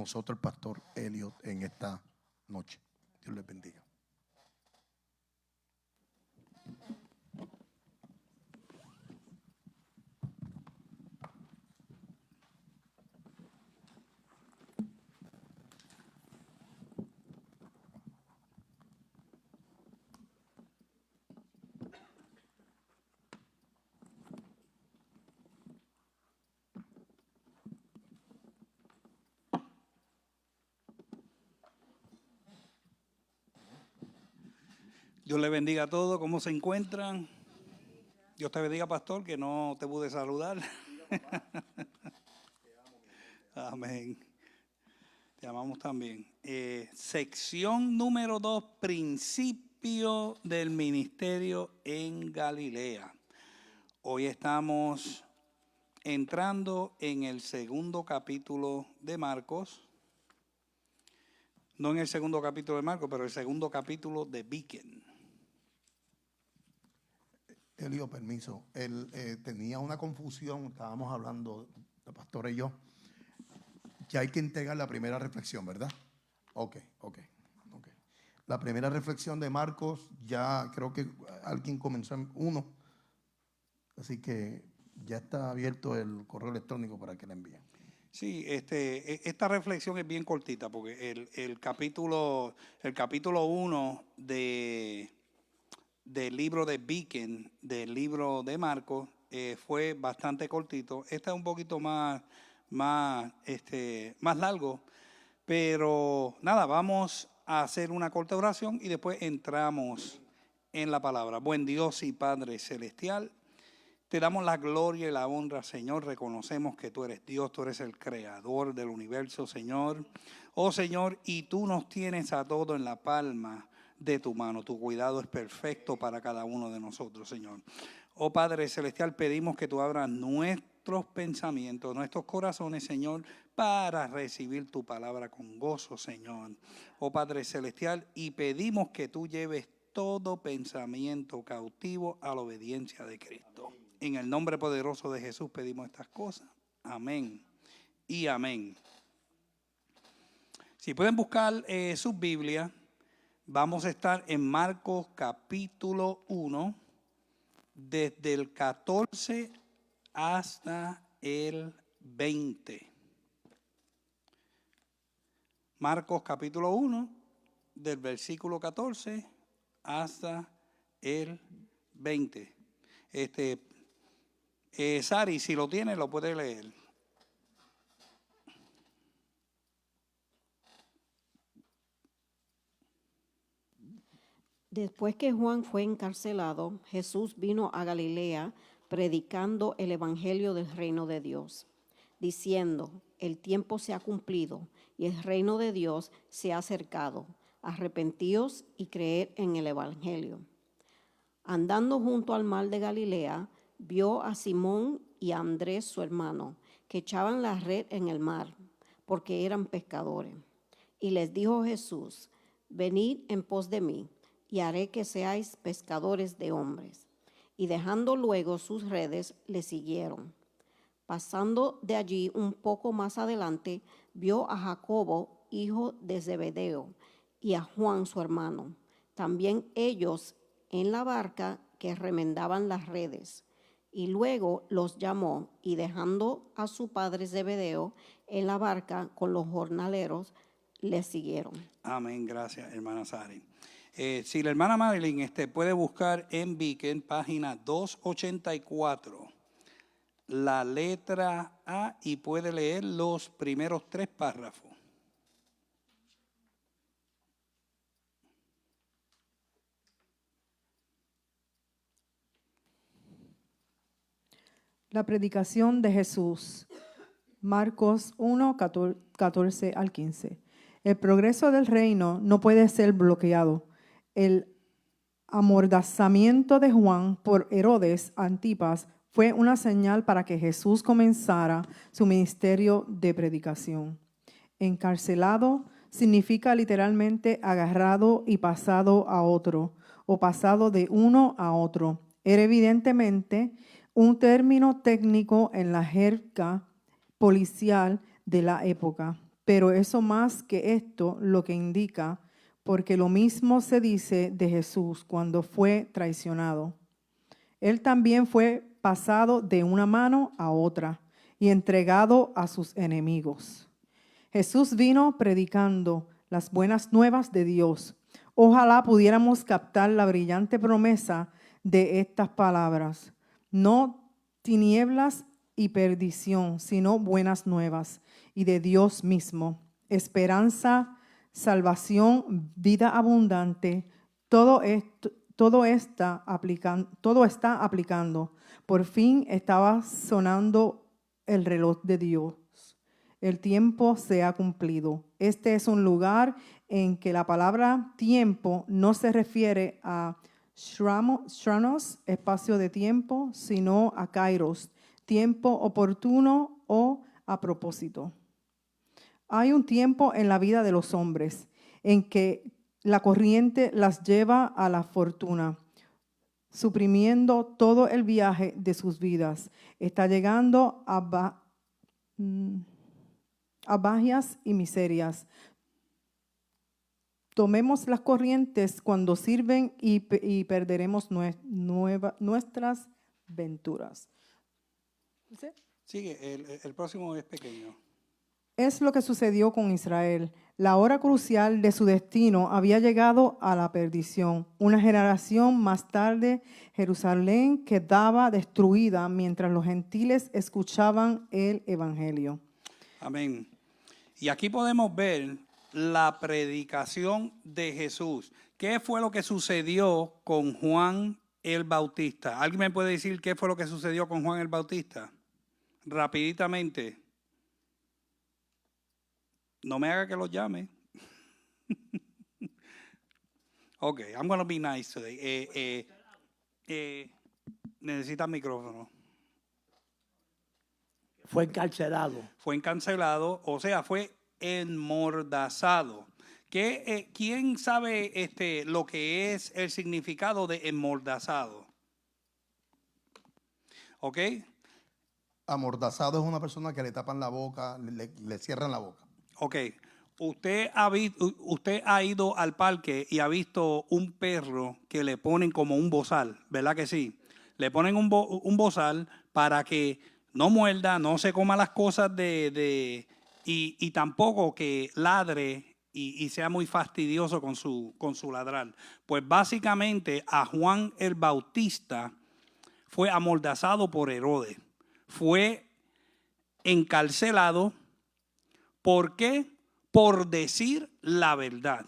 nosotros el pastor Elliot en esta noche. Dios les bendiga. Dios les bendiga a todos. ¿Cómo se encuentran? Dios te bendiga, pastor, que no te pude saludar. Amén. Te amamos también. Sección número 2, principio del ministerio en Galilea. Hoy estamos entrando en el segundo capítulo de Marcos. No en el segundo capítulo de Marcos, pero el segundo capítulo de Beacon. Elio, permiso. Él tenía una confusión, estábamos hablando, el pastor y yo. Ya hay que entregar la primera reflexión, ¿verdad? Ok. La primera reflexión de Marcos, ya creo que alguien comenzó en 1. Así que ya está abierto el correo electrónico para que la envíen. Sí, esta reflexión es bien cortita porque el capítulo 1 del libro de Beacon, del libro de Marcos, fue bastante cortito. Este es un poquito más largo, pero nada, vamos a hacer una corta oración y después entramos en la palabra. Buen Dios y Padre Celestial, te damos la gloria y la honra, Señor. Reconocemos que tú eres Dios, tú eres el creador del universo, Señor. Oh, Señor, y tú nos tienes a todos en la palma de tu mano. Tu cuidado es perfecto para cada uno de nosotros, Señor. Oh, Padre Celestial, pedimos que tú abras nuestros pensamientos, nuestros corazones, Señor, para recibir tu palabra con gozo, Señor. Oh, Padre Celestial, y pedimos que tú lleves todo pensamiento cautivo a la obediencia de Cristo. En el nombre poderoso de Jesús pedimos estas cosas. Amén y amén. Si pueden buscar sus Biblias, vamos a estar en Marcos capítulo 1, desde el 14 hasta el 20. Marcos capítulo 1, del versículo 14 hasta el 20. Sari, si lo tiene, lo puede leer. Después que Juan fue encarcelado, Jesús vino a Galilea predicando el evangelio del reino de Dios, diciendo: el tiempo se ha cumplido y el reino de Dios se ha acercado. Arrepentíos y creed en el evangelio. Andando junto al mar de Galilea, vio a Simón y a Andrés, su hermano, que echaban la red en el mar, porque eran pescadores. Y les dijo Jesús: venid en pos de mí, y haré que seáis pescadores de hombres. Y dejando luego sus redes, le siguieron. Pasando de allí un poco más adelante, vio a Jacobo, hijo de Zebedeo, y a Juan, su hermano, también ellos en la barca que remendaban las redes. Y luego los llamó, y dejando a su padre Zebedeo en la barca con los jornaleros, le siguieron. Amén, gracias, hermana Sari. Si la hermana Marilyn puede buscar en Beacon, página 284, la letra A, y puede leer los primeros 3 párrafos. La predicación de Jesús, Marcos 1, 14 al 15. El progreso del reino no puede ser bloqueado. El amordazamiento de Juan por Herodes Antipas fue una señal para que Jesús comenzara su ministerio de predicación. Encarcelado significa literalmente agarrado y pasado a otro, o pasado de uno a otro. Era evidentemente un término técnico en la jerga policial de la época. Pero eso más que esto lo que indica, porque lo mismo se dice de Jesús cuando fue traicionado. Él también fue pasado de una mano a otra y entregado a sus enemigos. Jesús vino predicando las buenas nuevas de Dios. Ojalá pudiéramos captar la brillante promesa de estas palabras. No tinieblas y perdición, sino buenas nuevas y de Dios mismo. Esperanza, salvación, vida abundante, todo está aplicando. Por fin estaba sonando el reloj de Dios. El tiempo se ha cumplido. Este es un lugar en que la palabra tiempo no se refiere a Shranos, espacio de tiempo, sino a Kairos, tiempo oportuno o a propósito. Hay un tiempo en la vida de los hombres en que la corriente las lleva a la fortuna, suprimiendo todo el viaje de sus vidas. Está llegando a bajas y miserias. Tomemos las corrientes cuando sirven y perderemos nuestras venturas. ¿Sí? Sigue, el próximo es pequeño. Es lo que sucedió con Israel. La hora crucial de su destino había llegado a la perdición. Una generación más tarde, Jerusalén quedaba destruida mientras los gentiles escuchaban el evangelio. Amén. Y aquí podemos ver la predicación de Jesús. ¿Qué fue lo que sucedió con Juan el Bautista? ¿Alguien me puede decir qué fue lo que sucedió con Juan el Bautista? Rapiditamente. No me haga que lo llame. Ok, I'm going to be nice today. Necesita micrófono. Fue encarcelado. Fue encarcelado, o sea, fue enmordazado. ¿Quién sabe lo que es el significado de enmordazado? ¿Ok? Amordazado es una persona que le tapan la boca, le cierran la boca. Ok. Usted ha ido al parque y ha visto un perro que le ponen como un bozal, ¿verdad que sí? Le ponen un bozal para que no muerda, no se coma las cosas y tampoco que ladre y sea muy fastidioso con su ladrar. Pues básicamente a Juan el Bautista fue amordazado por Herodes. Fue encarcelado. ¿Por qué? Por decir la verdad,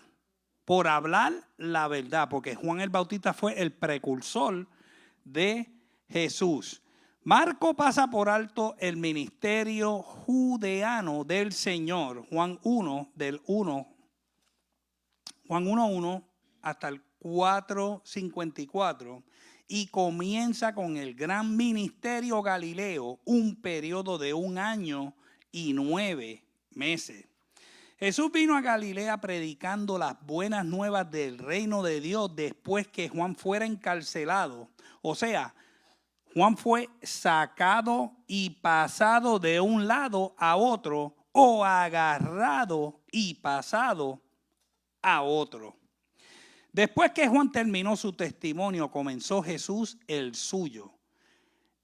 por hablar la verdad, porque Juan el Bautista fue el precursor de Jesús. Marco pasa por alto el ministerio judeano del Señor, Juan 1:1 hasta el 4:54, y comienza con el gran ministerio galileo, un periodo de 1 año y 9 meses. Jesús vino a Galilea predicando las buenas nuevas del reino de Dios después que Juan fuera encarcelado. O sea, Juan fue sacado y pasado de un lado a otro, o agarrado y pasado a otro. Después que Juan terminó su testimonio, comenzó Jesús el suyo.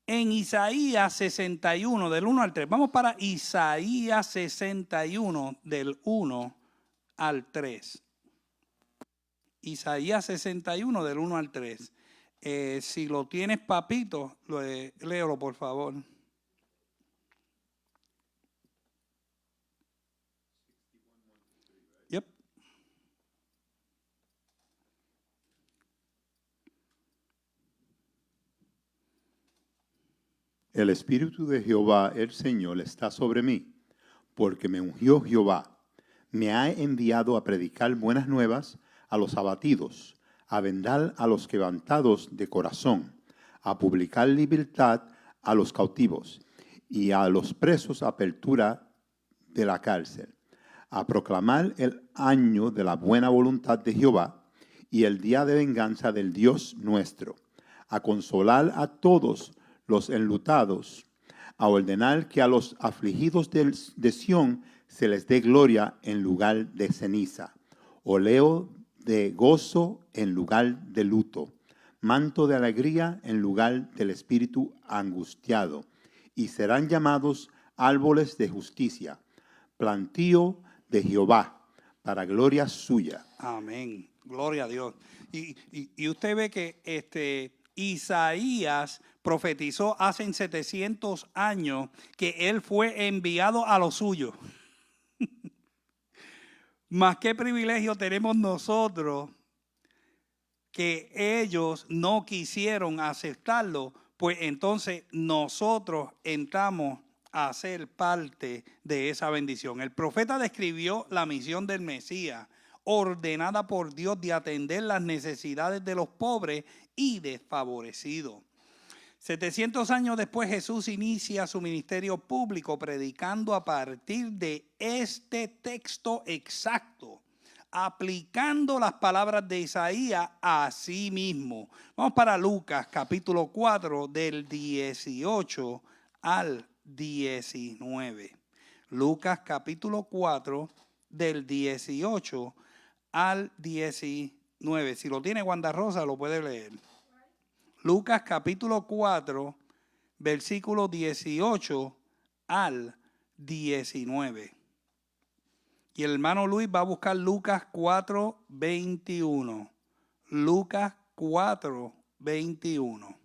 En Isaías 61, del 1 al 3. Vamos para Isaías 61, del 1 al 3. Isaías 61, del 1 al 3. Si lo tienes, papito, léelo, por favor. Yep. El Espíritu de Jehová, el Señor, está sobre mí, porque me ungió Jehová. Me ha enviado a predicar buenas nuevas a los abatidos, a vendar a los quebrantados de corazón, a publicar libertad a los cautivos y a los presos apertura de la cárcel, a proclamar el año de la buena voluntad de Jehová y el día de venganza del Dios nuestro, a consolar a todos los enlutados, a ordenar que a los afligidos de Sión se les dé gloria en lugar de ceniza, oleo de gozo en lugar de luto, manto de alegría en lugar del espíritu angustiado, y serán llamados árboles de justicia, plantío de Jehová, para gloria suya. Amén. Gloria a Dios. Y usted ve que Isaías profetizó hace 700 años que él fue enviado a los suyos. Más qué privilegio tenemos nosotros que ellos no quisieron aceptarlo, pues entonces nosotros entramos a ser parte de esa bendición. El profeta describió la misión del Mesías, ordenada por Dios de atender las necesidades de los pobres y desfavorecidos. 700 años después, Jesús inicia su ministerio público predicando a partir de este texto exacto, aplicando las palabras de Isaías a sí mismo. Vamos para Lucas capítulo 4 del 18 al 19. Lucas capítulo 4 del 18 al 19. Si lo tiene Wanda Rosa, lo puede leer. Lucas capítulo 4, versículo 18 al 19. Y el hermano Luis va a buscar Lucas 4, 21. Lucas 4, 21.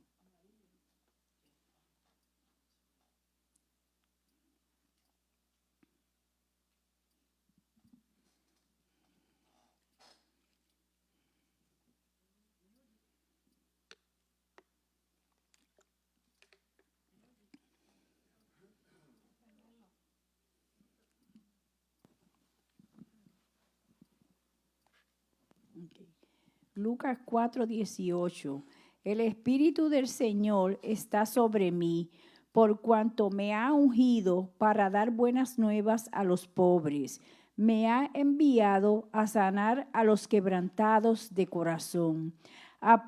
Lucas 4:18. El Espíritu del Señor está sobre mí, por cuanto me ha ungido para dar buenas nuevas a los pobres. Me ha enviado a sanar a los quebrantados de corazón, a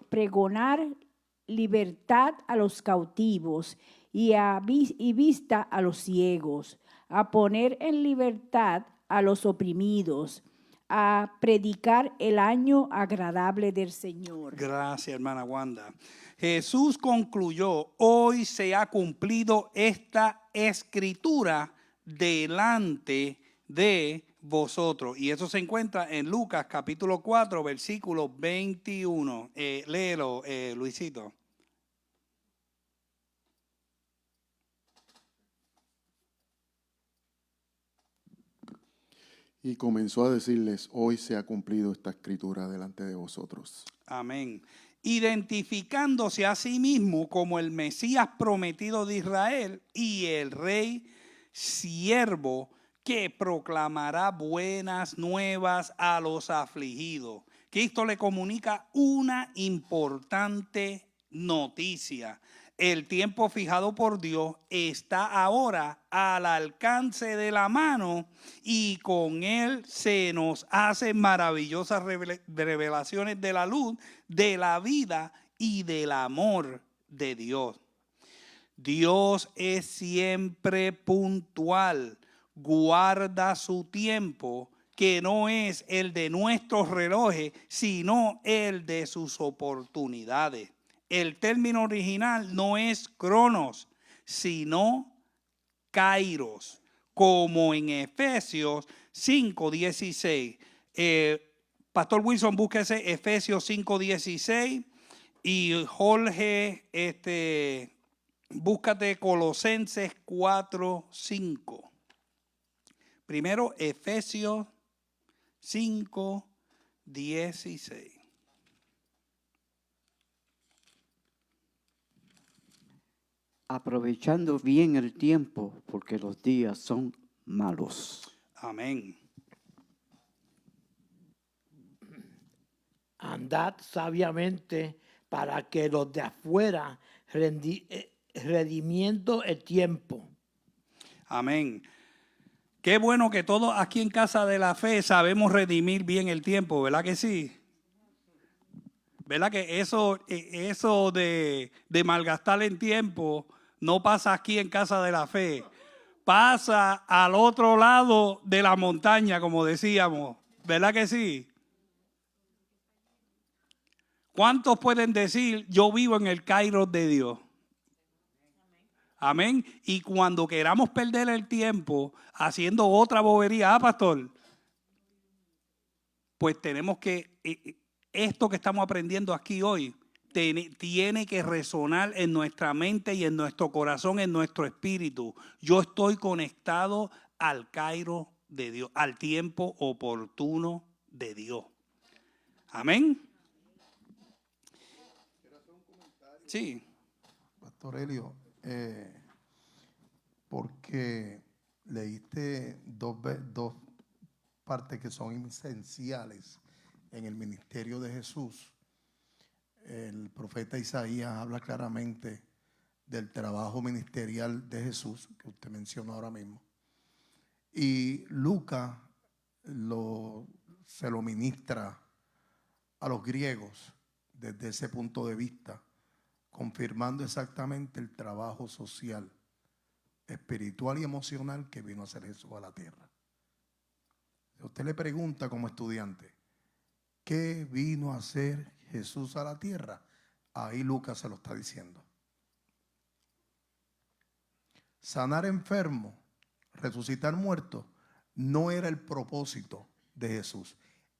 pregonar libertad a los cautivos y vista a los ciegos, a poner en libertad a los oprimidos, a predicar el año agradable del Señor. Gracias, hermana Wanda. Jesús concluyó: hoy se ha cumplido esta escritura delante de vosotros. Y eso se encuentra en Lucas capítulo 4, versículo 21. Léelo, Luisito. Y comenzó a decirles: hoy se ha cumplido esta escritura delante de vosotros. Amén. Identificándose a sí mismo como el Mesías prometido de Israel y el Rey siervo que proclamará buenas nuevas a los afligidos. Cristo le comunica una importante noticia. El tiempo fijado por Dios está ahora al alcance de la mano y con él se nos hacen maravillosas revelaciones de la luz, de la vida y del amor de Dios. Dios es siempre puntual, guarda su tiempo, que no es el de nuestros relojes, sino el de sus oportunidades. El término original no es cronos, sino kairos, como en Efesios 5:16. Pastor Wilson, búsquese Efesios 5:16 y Jorge, búscate Colosenses 4:5. Primero Efesios 5:16. Aprovechando bien el tiempo, porque los días son malos. Amén. Andad sabiamente para que los de afuera redimiendo el tiempo. Amén. Qué bueno que todos aquí en Casa de la Fe sabemos redimir bien el tiempo, ¿verdad que sí? ¿Verdad que eso de malgastar el tiempo no pasa aquí en Casa de la Fe? pasa al otro lado de la montaña, como decíamos. ¿Verdad que sí? ¿Cuántos pueden decir, yo vivo en el Kairos de Dios? Amén. Y cuando queramos perder el tiempo haciendo otra bobería, pastor, pues tenemos que, esto que estamos aprendiendo aquí hoy, tiene que resonar en nuestra mente y en nuestro corazón, en nuestro espíritu. Yo estoy conectado al Kairos de Dios, al tiempo oportuno de Dios. Amén. Sí. Pastor Elio, porque leíste dos partes que son esenciales en el ministerio de Jesús. El profeta Isaías habla claramente del trabajo ministerial de Jesús, que usted mencionó ahora mismo. Y Lucas se lo ministra a los griegos desde ese punto de vista, confirmando exactamente el trabajo social, espiritual y emocional que vino a hacer Jesús a la tierra. Si usted le pregunta como estudiante, ¿qué vino a hacer Jesús a la tierra? Ahí Lucas se lo está diciendo. Sanar enfermos, resucitar muertos, no era el propósito de Jesús.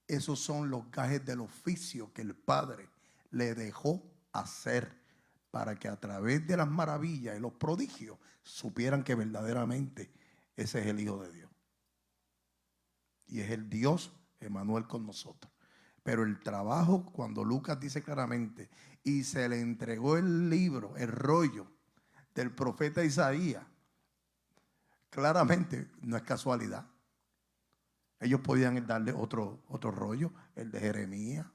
Esos son los gajes del oficio que el Padre le dejó hacer para que a través de las maravillas y los prodigios supieran que verdaderamente ese es el Hijo de Dios. Y es el Dios Emmanuel con nosotros. Pero el trabajo, cuando Lucas dice claramente, y se le entregó el libro, el rollo del profeta Isaías, claramente no es casualidad. Ellos podían darle otro rollo, el de Jeremías.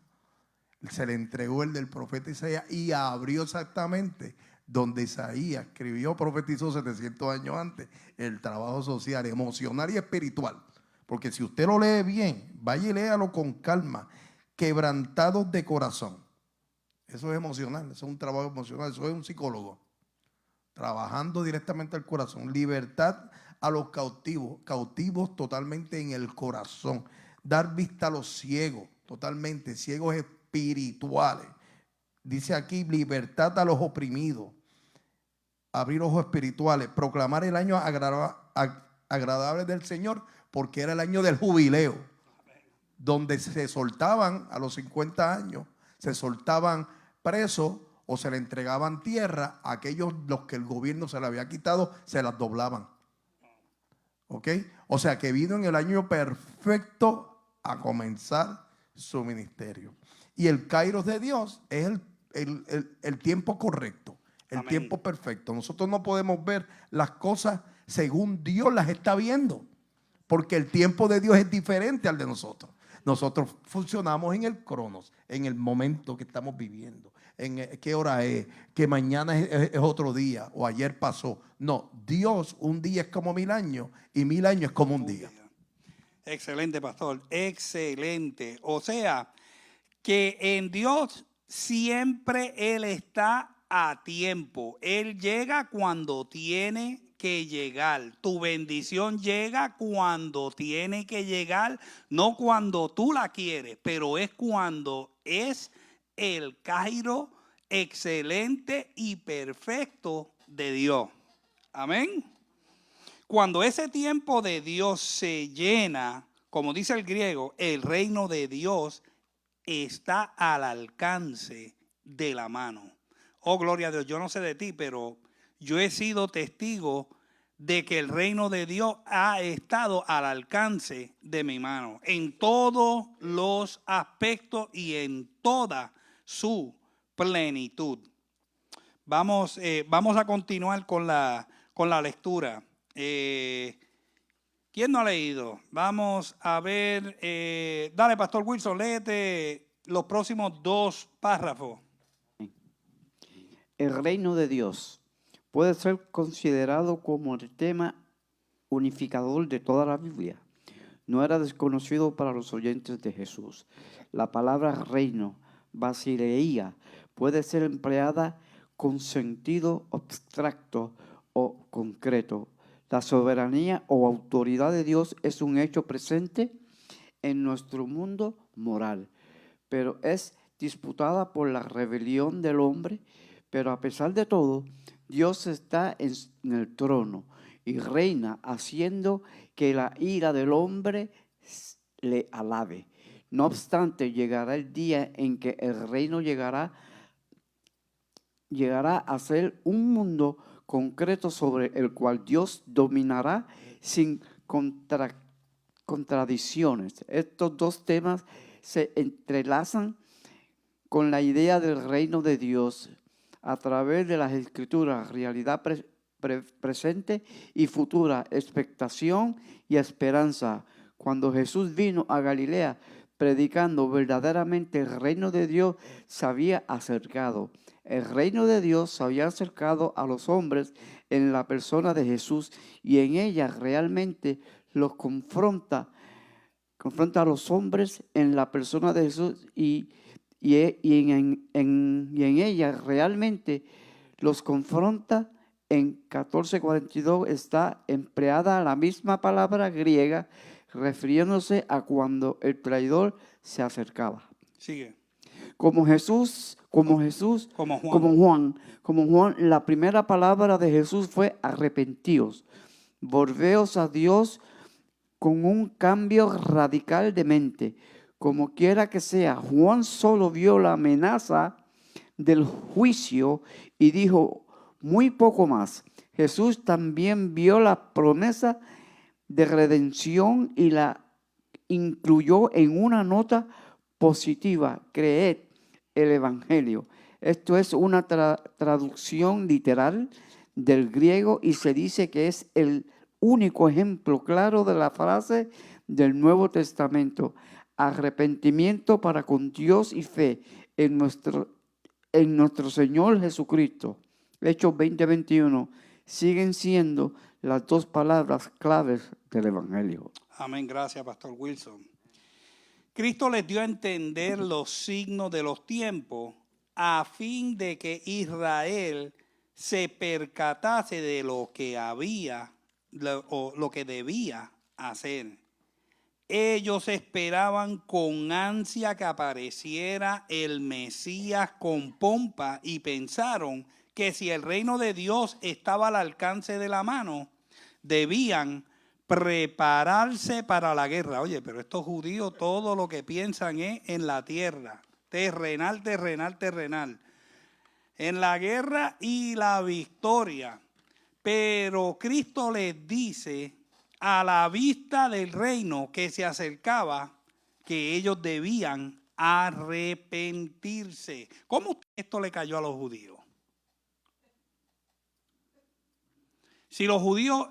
Se le entregó el del profeta Isaías y abrió exactamente donde Isaías escribió, profetizó 700 años antes, el trabajo social, emocional y espiritual. Porque si usted lo lee bien, vaya y léalo con calma. Quebrantados de corazón. Eso es emocional, eso es un trabajo emocional, eso es un psicólogo. Trabajando directamente al corazón. Libertad a los cautivos, cautivos totalmente en el corazón. Dar vista a los ciegos, totalmente, ciegos espirituales. Dice aquí, libertad a los oprimidos. Abrir ojos espirituales. Proclamar el año agradable del Señor, porque era el año del jubileo, donde se soltaban a los 50 años, se soltaban presos o se le entregaban tierra a aquellos los que el gobierno se le había quitado, se las doblaban. ¿Ok? O sea que vino en el año perfecto a comenzar su ministerio. Y el Kairos de Dios es el tiempo correcto, el Amén. tiempo perfecto. Nosotros no podemos ver las cosas según Dios las está viendo, porque el tiempo de Dios es diferente al de nosotros. Nosotros funcionamos en el cronos, en el momento que estamos viviendo, en qué hora es, que mañana es otro día o ayer pasó. No, Dios, un día es como 1000 años y 1000 años es como un día. Excelente, pastor, excelente. O sea, que en Dios siempre Él está a tiempo. Él llega cuando tiene que llegar. Tu bendición llega cuando tiene que llegar, no cuando tú la quieres, pero es cuando es el Kairos excelente y perfecto de Dios. Amén. Cuando ese tiempo de Dios se llena, como dice el griego, el reino de Dios está al alcance de la mano. Oh, gloria a Dios, yo no sé de ti, pero yo he sido testigo de que el reino de Dios ha estado al alcance de mi mano, en todos los aspectos y en toda su plenitud. Vamos a continuar con la lectura. ¿Quién no ha leído? Vamos a ver. Dale, Pastor Wilson, léete los próximos 2 párrafos. El reino de Dios puede ser considerado como el tema unificador de toda la Biblia. No era desconocido para los oyentes de Jesús. La palabra reino, basileía, puede ser empleada con sentido abstracto o concreto, La soberanía o autoridad de Dios es un hecho presente en nuestro mundo moral, pero es disputada por la rebelión del hombre. Pero a pesar de todo, Dios está en el trono y reina, haciendo que la ira del hombre le alabe. No obstante, llegará el día en que el reino llegará a ser un mundo concreto sobre el cual Dios dominará sin contradicciones. Estos dos temas se entrelazan con la idea del reino de Dios a través de las Escrituras, realidad presente y futura, expectación y esperanza. Cuando Jesús vino a Galilea predicando, verdaderamente el reino de Dios se había acercado. El reino de Dios se había acercado a los hombres en la persona de Jesús, y en ella realmente los confronta a los hombres en la persona de Jesús, y en ella realmente los confronta. En 14:42 está empleada la misma palabra griega refiriéndose a cuando el traidor se acercaba. Sigue. Como Juan, la primera palabra de Jesús fue arrepentíos, volveos a Dios con un cambio radical de mente. Como quiera que sea, Juan solo vio la amenaza del juicio y dijo muy poco más. Jesús también vio la promesa de redención y la incluyó en una nota positiva: creed el Evangelio. Esto es una traducción literal del griego y se dice que es el único ejemplo claro de la frase del Nuevo Testamento: arrepentimiento para con Dios y fe en nuestro Señor Jesucristo. Hechos 20:21 siguen siendo las dos palabras claves del Evangelio. Amén, gracias, Pastor Wilson. Cristo les dio a entender los signos de los tiempos a fin de que Israel se percatase de lo que debía hacer. Ellos esperaban con ansia que apareciera el Mesías con pompa y pensaron que si el reino de Dios estaba al alcance de la mano, debían prepararse para la guerra. Oye, pero estos judíos todo lo que piensan es en la tierra, terrenal, en la guerra y la victoria. Pero Cristo les dice, a la vista del reino que se acercaba, que ellos debían arrepentirse. ¿Cómo esto le cayó a los judíos? Si los judíos,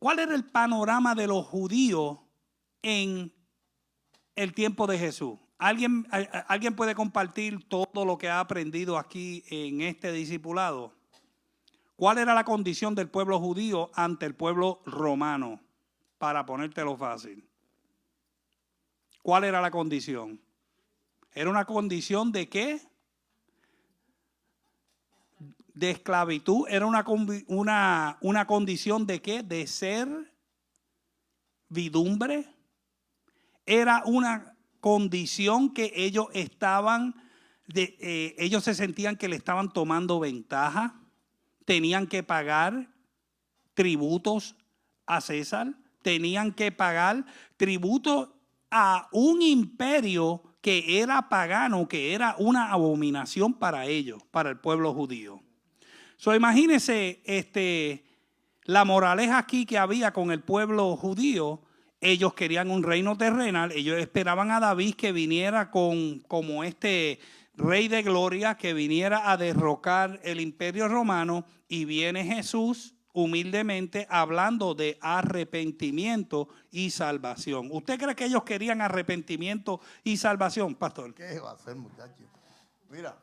¿cuál era el panorama de los judíos en el tiempo de Jesús? ¿Alguien puede compartir todo lo que ha aprendido aquí en este discipulado? ¿Cuál era la condición del pueblo judío ante el pueblo romano? Para ponértelo fácil. ¿Cuál era la condición? ¿Era una condición de qué? De esclavitud. ¿Era una condición de qué? De servidumbre. Era una condición que ellos ellos se sentían que le estaban tomando ventaja. Tenían que pagar tributos a César, tenían que pagar tributos a un imperio que era pagano, que era una abominación para ellos, para el pueblo judío. Imagínense la moraleja aquí que había con el pueblo judío. Ellos querían un reino terrenal, ellos esperaban a David que viniera como rey de gloria, que viniera a derrocar el imperio romano, y viene Jesús humildemente hablando de arrepentimiento y salvación. ¿Usted cree que ellos querían arrepentimiento y salvación, pastor? ¿Qué va a hacer, muchachos? Mira,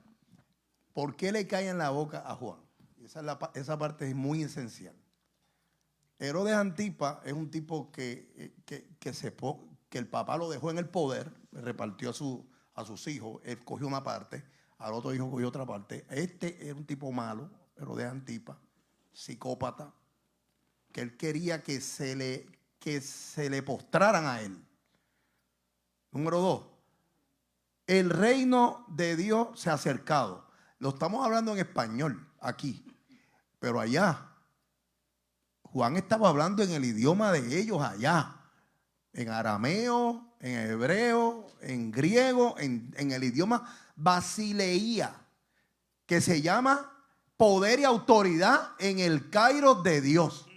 ¿por qué le cae en la boca a Juan? Esa parte es muy esencial. Herodes Antipas es un tipo que el papá lo dejó en el poder, repartió a sus hijos, él cogió una parte, al otro hijo cogió otra parte. Este era un tipo malo, Herodes Antipas, psicópata, que él quería que se le postraran a él. Número 2, el reino de Dios se ha acercado. Lo estamos hablando en español aquí, pero allá Juan estaba hablando en el idioma de ellos allá, en arameo, en hebreo, en griego, en el idioma basileía, que se llama poder y autoridad en el Kairos de Dios.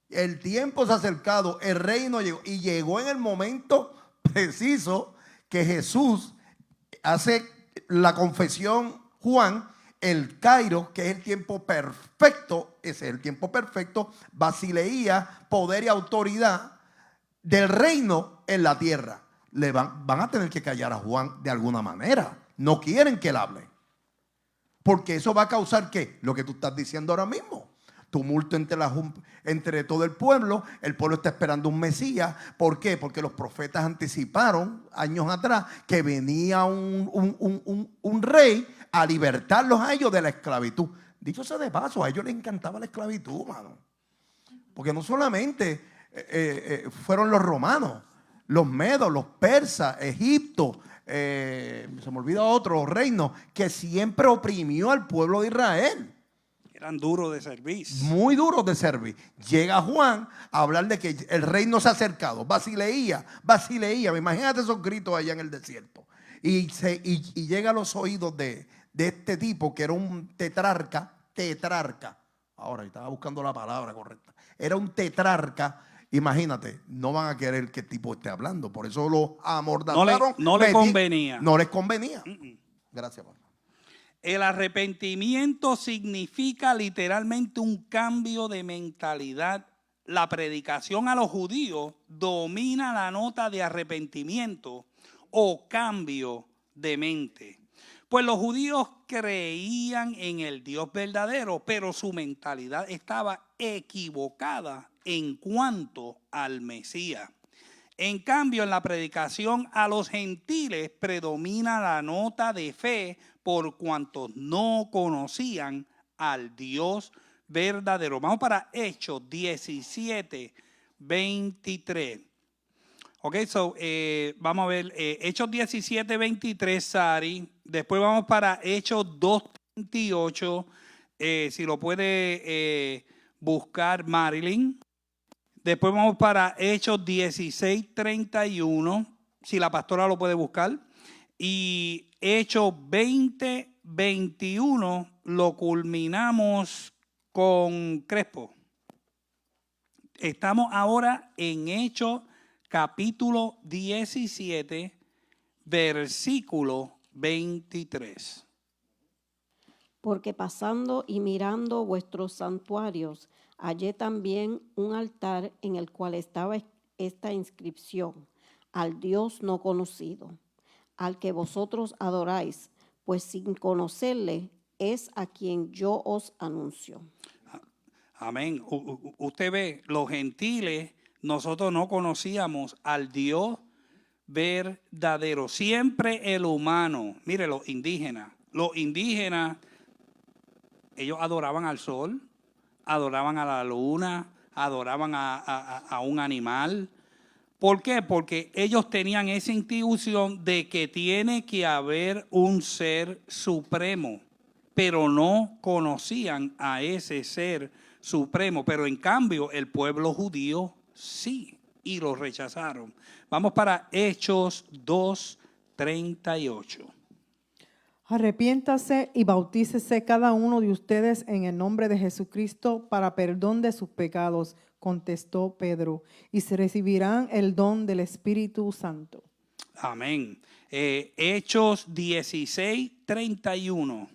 El tiempo se ha acercado, el reino llegó, y llegó en el momento preciso que Jesús hace la confesión, Juan, el Kairos, que es el tiempo perfecto, ese es el tiempo perfecto, basileía, poder y autoridad del reino en la tierra. Van a tener que callar a Juan de alguna manera. No quieren que él hable. Porque eso va a causar ¿qué? Lo que tú estás diciendo ahora mismo. Tumulto entre todo el pueblo está esperando un Mesías. ¿Por qué? Porque los profetas anticiparon años atrás que venía un rey a libertarlos a ellos de la esclavitud. Dicho sea de paso, a ellos les encantaba la esclavitud, mano. Porque no solamente fueron los romanos, los medos, los persas, Egipto, se me olvida otro reino que siempre oprimió al pueblo de Israel. Eran duros de servir. Muy duros de servir. Llega Juan a hablar de que el reino se ha acercado. Basileía. Imagínate esos gritos allá en el desierto. Y llega a los oídos de este tipo que era un tetrarca. Ahora, estaba buscando la palabra correcta. Era un tetrarca. Imagínate, no van a querer que el tipo esté hablando. Por eso lo amordazaron. No le convenía. No les convenía. Gracias, papá. El arrepentimiento significa literalmente un cambio de mentalidad. La predicación a los judíos domina la nota de arrepentimiento o cambio de mente. Pues los judíos creían en el Dios verdadero, pero su mentalidad estaba equivocada en cuanto al Mesías. En cambio, en la predicación a los gentiles predomina la nota de fe por cuantos no conocían al Dios verdadero. Vamos para Hechos 17, 23. Ok, vamos a ver Hechos 17, 23, Sari. Después vamos para Hechos 2, 28. Si lo puede buscar Marilyn. Después vamos para Hechos 16, 31. Si la pastora lo puede buscar. Y Hechos 20, 21 lo culminamos con Crespo. Estamos ahora en Hechos capítulo 17, versículo 23. Porque pasando y mirando vuestros santuarios, hallé también un altar en el cual estaba esta inscripción: al Dios no conocido, al que vosotros adoráis, pues sin conocerle es a quien yo os anuncio. Amén. Usted ve, los gentiles, nosotros no conocíamos al Dios verdadero. Siempre el humano. Mire, los indígenas, ellos adoraban al sol, adoraban a la luna, adoraban a un animal. ¿Por qué? Porque ellos tenían esa intuición de que tiene que haber un ser supremo, pero no conocían a ese ser supremo. Pero en cambio el pueblo judío sí, y lo rechazaron. Vamos para Hechos 2, 38. Arrepiéntase y bautícese cada uno de ustedes en el nombre de Jesucristo para perdón de sus pecados, contestó Pedro, y se recibirán el don del Espíritu Santo. Amén. Hechos 16, 31.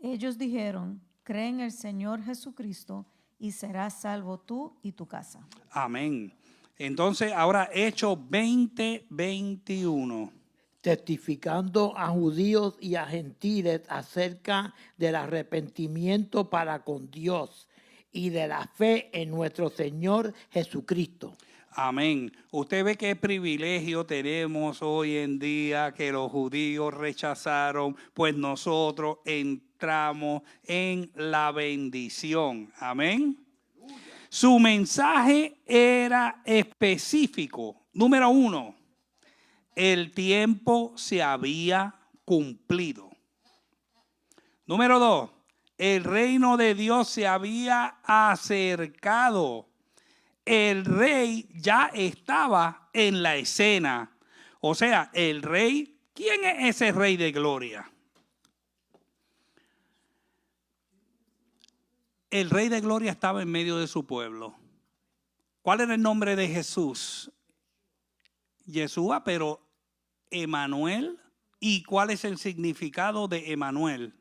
Ellos dijeron: cree en el Señor Jesucristo y serás salvo tú y tu casa. Amén. Entonces ahora Hechos 20, 21. Testificando a judíos y a gentiles acerca del arrepentimiento para con Dios y de la fe en nuestro Señor Jesucristo. Amén. Usted ve qué privilegio tenemos hoy en día que los judíos rechazaron, pues nosotros entramos en la bendición. Amén. Su mensaje era específico. Número 1, el tiempo se había cumplido. Número 2, el reino de Dios se había acercado. El rey ya estaba en la escena. O sea, el rey, ¿quién es ese rey de gloria? El rey de gloria estaba en medio de su pueblo. ¿Cuál era el nombre de Jesús? Yeshua, pero Emanuel. ¿Y cuál es el significado de Emanuel?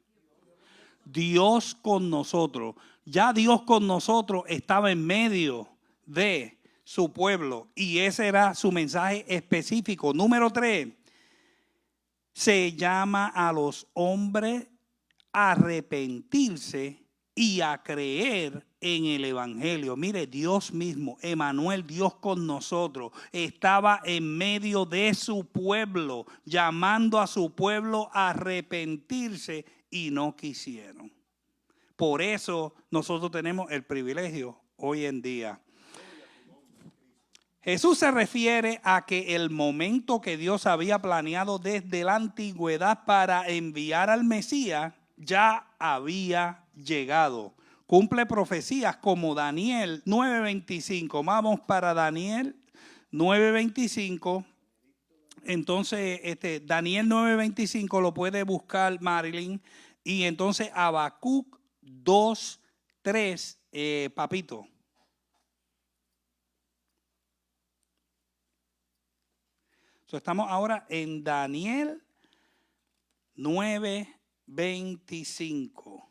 Dios con nosotros. Ya Dios con nosotros estaba en medio de su pueblo y ese era su mensaje específico. Número 3, se llama a los hombres a arrepentirse y a creer en el evangelio. Mire, Dios mismo, Emanuel, Dios con nosotros, estaba en medio de su pueblo, llamando a su pueblo a arrepentirse y no quisieron. Por eso nosotros tenemos el privilegio hoy en día. Jesús se refiere a que el momento que Dios había planeado desde la antigüedad para enviar al Mesías ya había llegado. Cumple profecías como Daniel 9:25. Vamos para Daniel 9:25. Entonces, Daniel 9:25 lo puede buscar Marilyn. Y entonces Habacuc 2:3, papito. Estamos ahora en Daniel 9:25.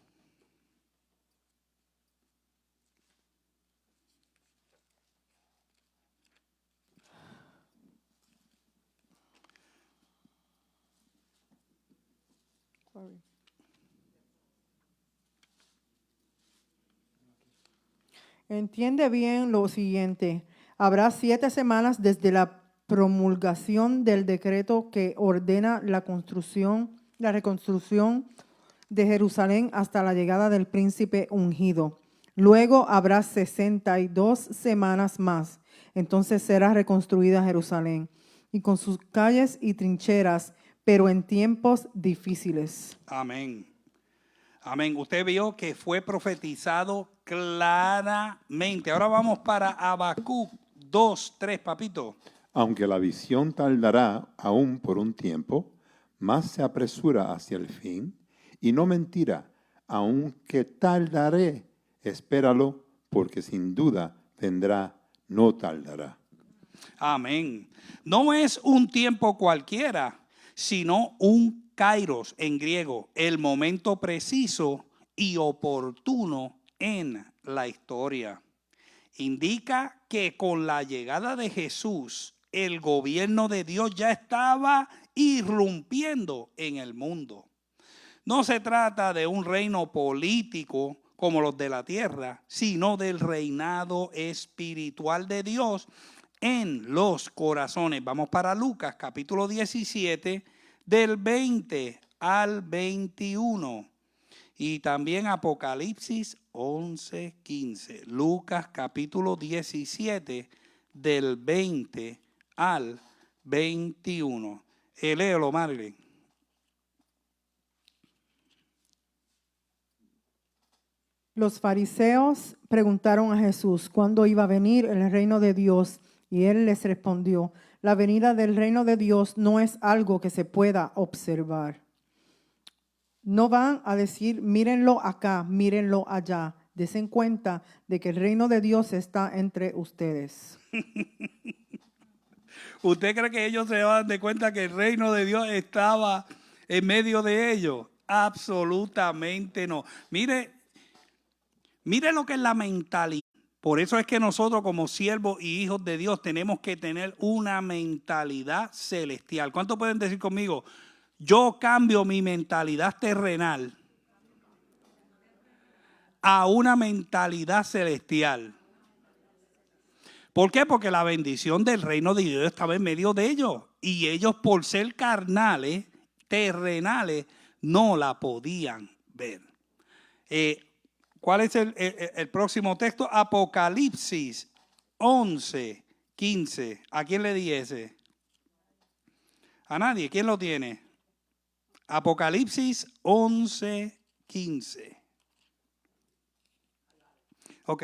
Entiende bien lo siguiente. Habrá 7 semanas desde la promulgación del decreto que ordena la reconstrucción de Jerusalén hasta la llegada del príncipe ungido. Luego habrá 62 semanas más. Entonces será reconstruida Jerusalén y con sus calles y trincheras, pero en tiempos difíciles. Amén. Amén. Usted vio que fue profetizado claramente. Ahora vamos para Habacuc 2:3, papito. Aunque la visión tardará aún por un tiempo, más se apresura hacia el fin, y no mentirá, aunque tardaré, espéralo, porque sin duda vendrá, no tardará. Amén. No es un tiempo cualquiera, sino un kairos en griego, el momento preciso y oportuno en la historia. Indica que con la llegada de Jesús, el gobierno de Dios ya estaba irrumpiendo en el mundo. No se trata de un reino político como los de la tierra, sino del reinado espiritual de Dios en los corazones. Vamos para Lucas capítulo 17, del 20 al 21. Y también Apocalipsis 11:15. Lucas capítulo 17, del 20 al 21. Léelo, Marilyn. Los fariseos preguntaron a Jesús cuándo iba a venir el reino de Dios, y él les respondió: la venida del reino de Dios no es algo que se pueda observar. No van a decir, mírenlo acá, mírenlo allá. Desen cuenta de que el reino de Dios está entre ustedes. ¿Usted cree que ellos se dan de cuenta que el reino de Dios estaba en medio de ellos? Absolutamente no. Mire lo que es la mentalidad. Por eso es que nosotros como siervos y hijos de Dios tenemos que tener una mentalidad celestial. ¿Cuántos pueden decir conmigo? Yo cambio mi mentalidad terrenal a una mentalidad celestial. ¿Por qué? Porque la bendición del reino de Dios estaba en medio de ellos. Y ellos, por ser carnales, terrenales, no la podían ver. ¿Cuál es el próximo texto? Apocalipsis 11, 15. ¿A quién le di ese? A nadie. ¿Quién lo tiene? Apocalipsis 11, 15. Ok.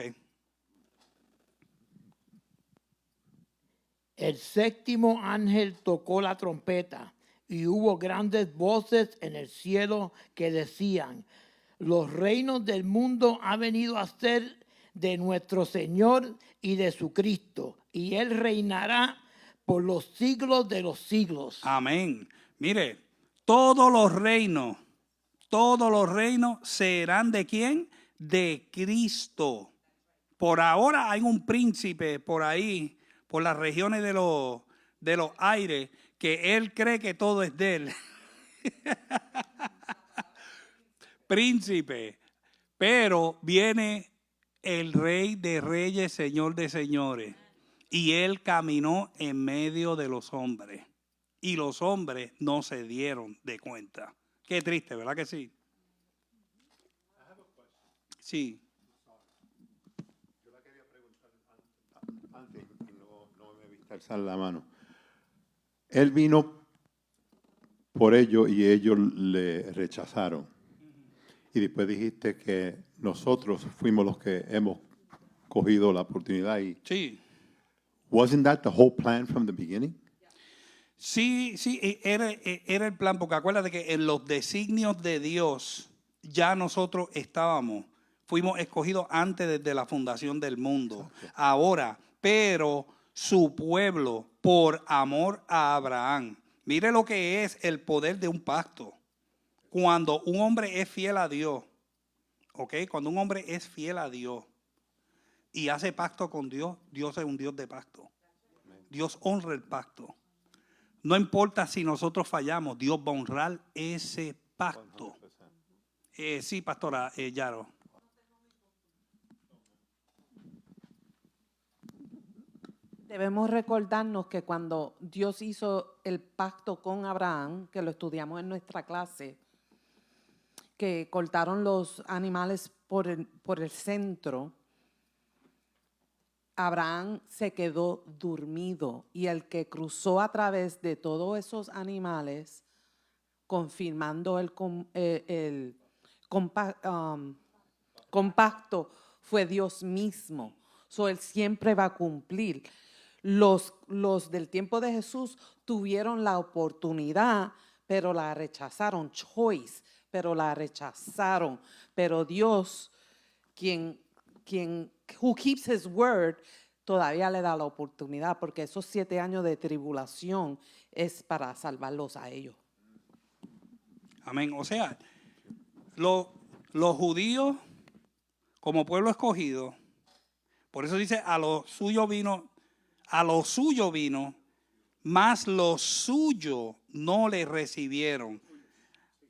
El séptimo ángel tocó la trompeta y hubo grandes voces en el cielo que decían: los reinos del mundo han venido a ser de nuestro Señor y de su Cristo, y Él reinará por los siglos de los siglos. Amén. Mire, todos los reinos serán ¿de quién? De Cristo. Por ahora hay un príncipe por ahí, por las regiones de los aires, que él cree que todo es de él. Príncipe. Pero viene el Rey de Reyes, Señor de Señores. Y él caminó en medio de los hombres. Y los hombres no se dieron de cuenta. Qué triste, ¿verdad que sí? Sí. Antes, no me viste alzar la mano. Él vino por ellos y ellos le rechazaron. Y después dijiste que nosotros fuimos los que hemos cogido la oportunidad. Y Sí. wasn't that the whole plan from the beginning? Sí, era el plan, porque acuérdate que en los designios de Dios ya nosotros fuimos escogidos antes desde la fundación del mundo. Ahora, pero su pueblo, por amor a Abraham, mire lo que es el poder de un pacto. Cuando un hombre es fiel a Dios, ¿ok? Cuando un hombre es fiel a Dios y hace pacto con Dios, Dios es un Dios de pacto. Dios honra el pacto. No importa si nosotros fallamos, Dios va a honrar ese pacto. Sí, pastora Yaro. Debemos recordarnos que cuando Dios hizo el pacto con Abraham, que lo estudiamos en nuestra clase, que cortaron los animales por el centro, Abraham se quedó dormido y el que cruzó a través de todos esos animales, confirmando el compacto, fue Dios mismo. So, Él siempre va a cumplir. Los del tiempo de Jesús tuvieron la oportunidad, pero la rechazaron. Choice, pero la rechazaron. Pero Dios, who keeps his word, todavía le da la oportunidad, porque esos 7 años de tribulación es para salvarlos a ellos. Amén. O sea, los judíos como pueblo escogido, por eso dice, a lo suyo vino, mas los suyos no le recibieron.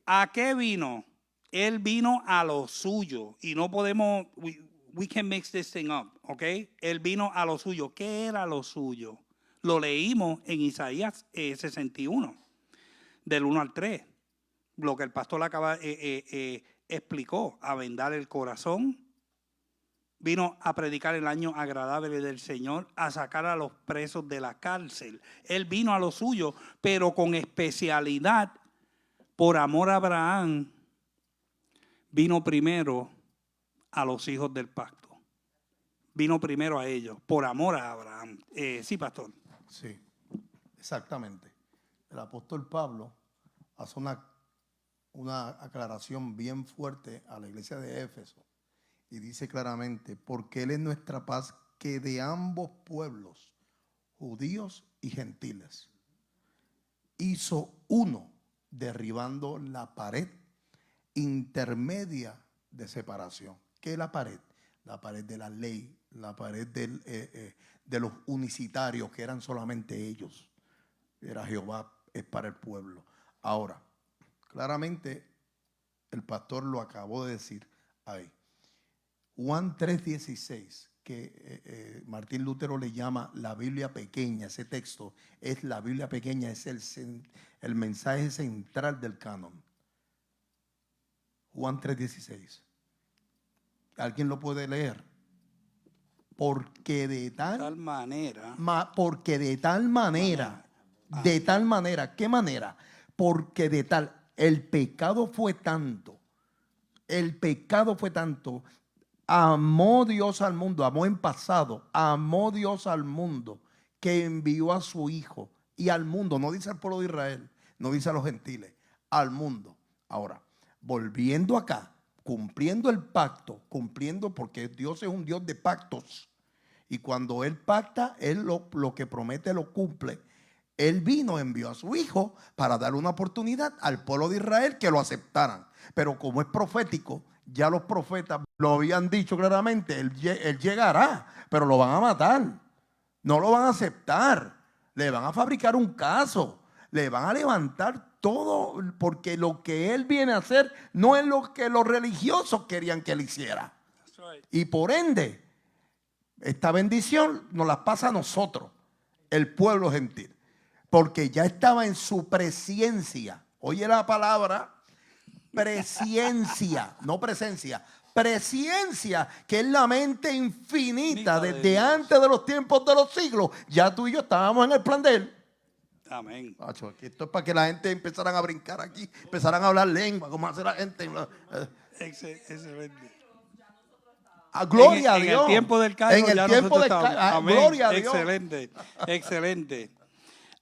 ¿A qué vino? Él vino a lo suyo y no podemos, we can mix this thing up, ¿ok? Él vino a lo suyo. ¿Qué era lo suyo? Lo leímos en Isaías 61, del 1 al 3. Lo que el pastor acaba explicó, a vendar el corazón. Vino a predicar el año agradable del Señor, a sacar a los presos de la cárcel. Él vino a lo suyo, pero con especialidad, por amor a Abraham, vino primero a los hijos del pacto. Vino primero a ellos, por amor a Abraham. Sí, pastor. Sí, exactamente. El apóstol Pablo hace una aclaración bien fuerte a la iglesia de Éfeso y dice claramente, porque Él es nuestra paz, que de ambos pueblos, judíos y gentiles, hizo uno, derribando la pared intermedia de separación. ¿Qué es la pared? La pared de la ley, la pared de los unicitarios, que eran solamente ellos. Era Jehová, es para el pueblo. Ahora, claramente, el pastor lo acabó de decir ahí. Juan 3:16, que Martín Lutero le llama la Biblia pequeña, ese texto es la Biblia pequeña, es el mensaje central del canon. Juan 3:16. ¿Alguien lo puede leer? Porque de Tal manera. porque de tal manera, ¿qué manera? Porque de tal, el pecado fue tanto, amó Dios al mundo, amó en pasado, amó Dios al mundo, que envió a su Hijo y al mundo, no dice al pueblo de Israel, no dice a los gentiles, al mundo. Ahora, volviendo acá, cumpliendo el pacto, porque Dios es un Dios de pactos. Y cuando Él pacta, Él lo que promete lo cumple. Él vino, envió a su Hijo para dar una oportunidad al pueblo de Israel que lo aceptaran. Pero como es profético, ya los profetas lo habían dicho claramente, él llegará, pero lo van a matar. No lo van a aceptar. Le van a fabricar un caso. Le van a levantar todo, porque lo que Él viene a hacer no es lo que los religiosos querían que Él hiciera. Y por ende, esta bendición nos la pasa a nosotros, el pueblo gentil, porque ya estaba en su presciencia. Oye la palabra presciencia, no presencia, presciencia, que es la mente infinita desde antes de los tiempos de los siglos. Ya tú y yo estábamos en el plan de Él. Amén. Esto es para que la gente empezaran a brincar aquí, empezaran a hablar lengua, como hace la gente. Excelente. Gloria a Dios. En el tiempo del Cairo. En el tiempo del Cairo. Gloria a Dios. Excelente, excelente.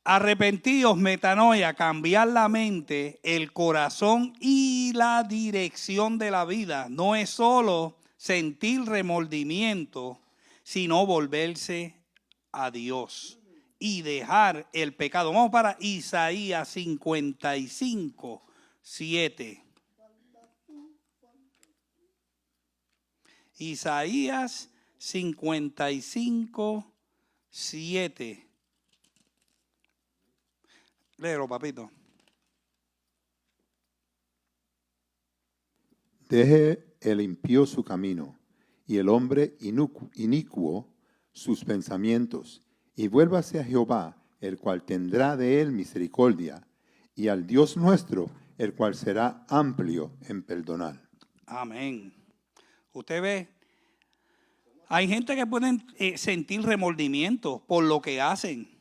Arrepentíos, metanoia, cambiar la mente, el corazón y la dirección de la vida. No es solo sentir remordimiento, sino volverse a Dios y dejar el pecado. Vamos para Isaías 55, 7. Isaías 55, 7. Léelo, papito. Deje el impío su camino y el hombre inicuo sus pensamientos, y vuélvase a Jehová, el cual tendrá de él misericordia, y al Dios nuestro, el cual será amplio en perdonar. Amén. Usted ve, hay gente que pueden sentir remordimiento por lo que hacen.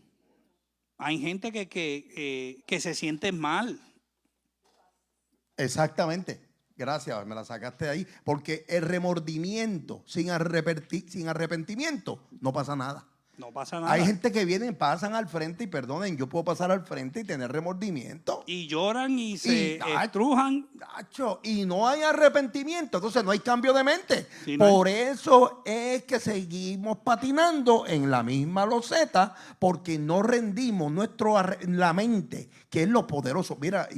Hay gente que se siente mal. Exactamente. Gracias, me la sacaste de ahí. Porque el remordimiento sin arrepentimiento no pasa nada. No pasa nada. Hay gente que viene, pasan al frente y perdonen, yo puedo pasar al frente y tener remordimiento. Y lloran y se estrujan. Y no hay arrepentimiento, entonces no hay cambio de mente. Sí, Por eso es que seguimos patinando en la misma loseta, porque no rendimos la mente, que es lo poderoso. Mira,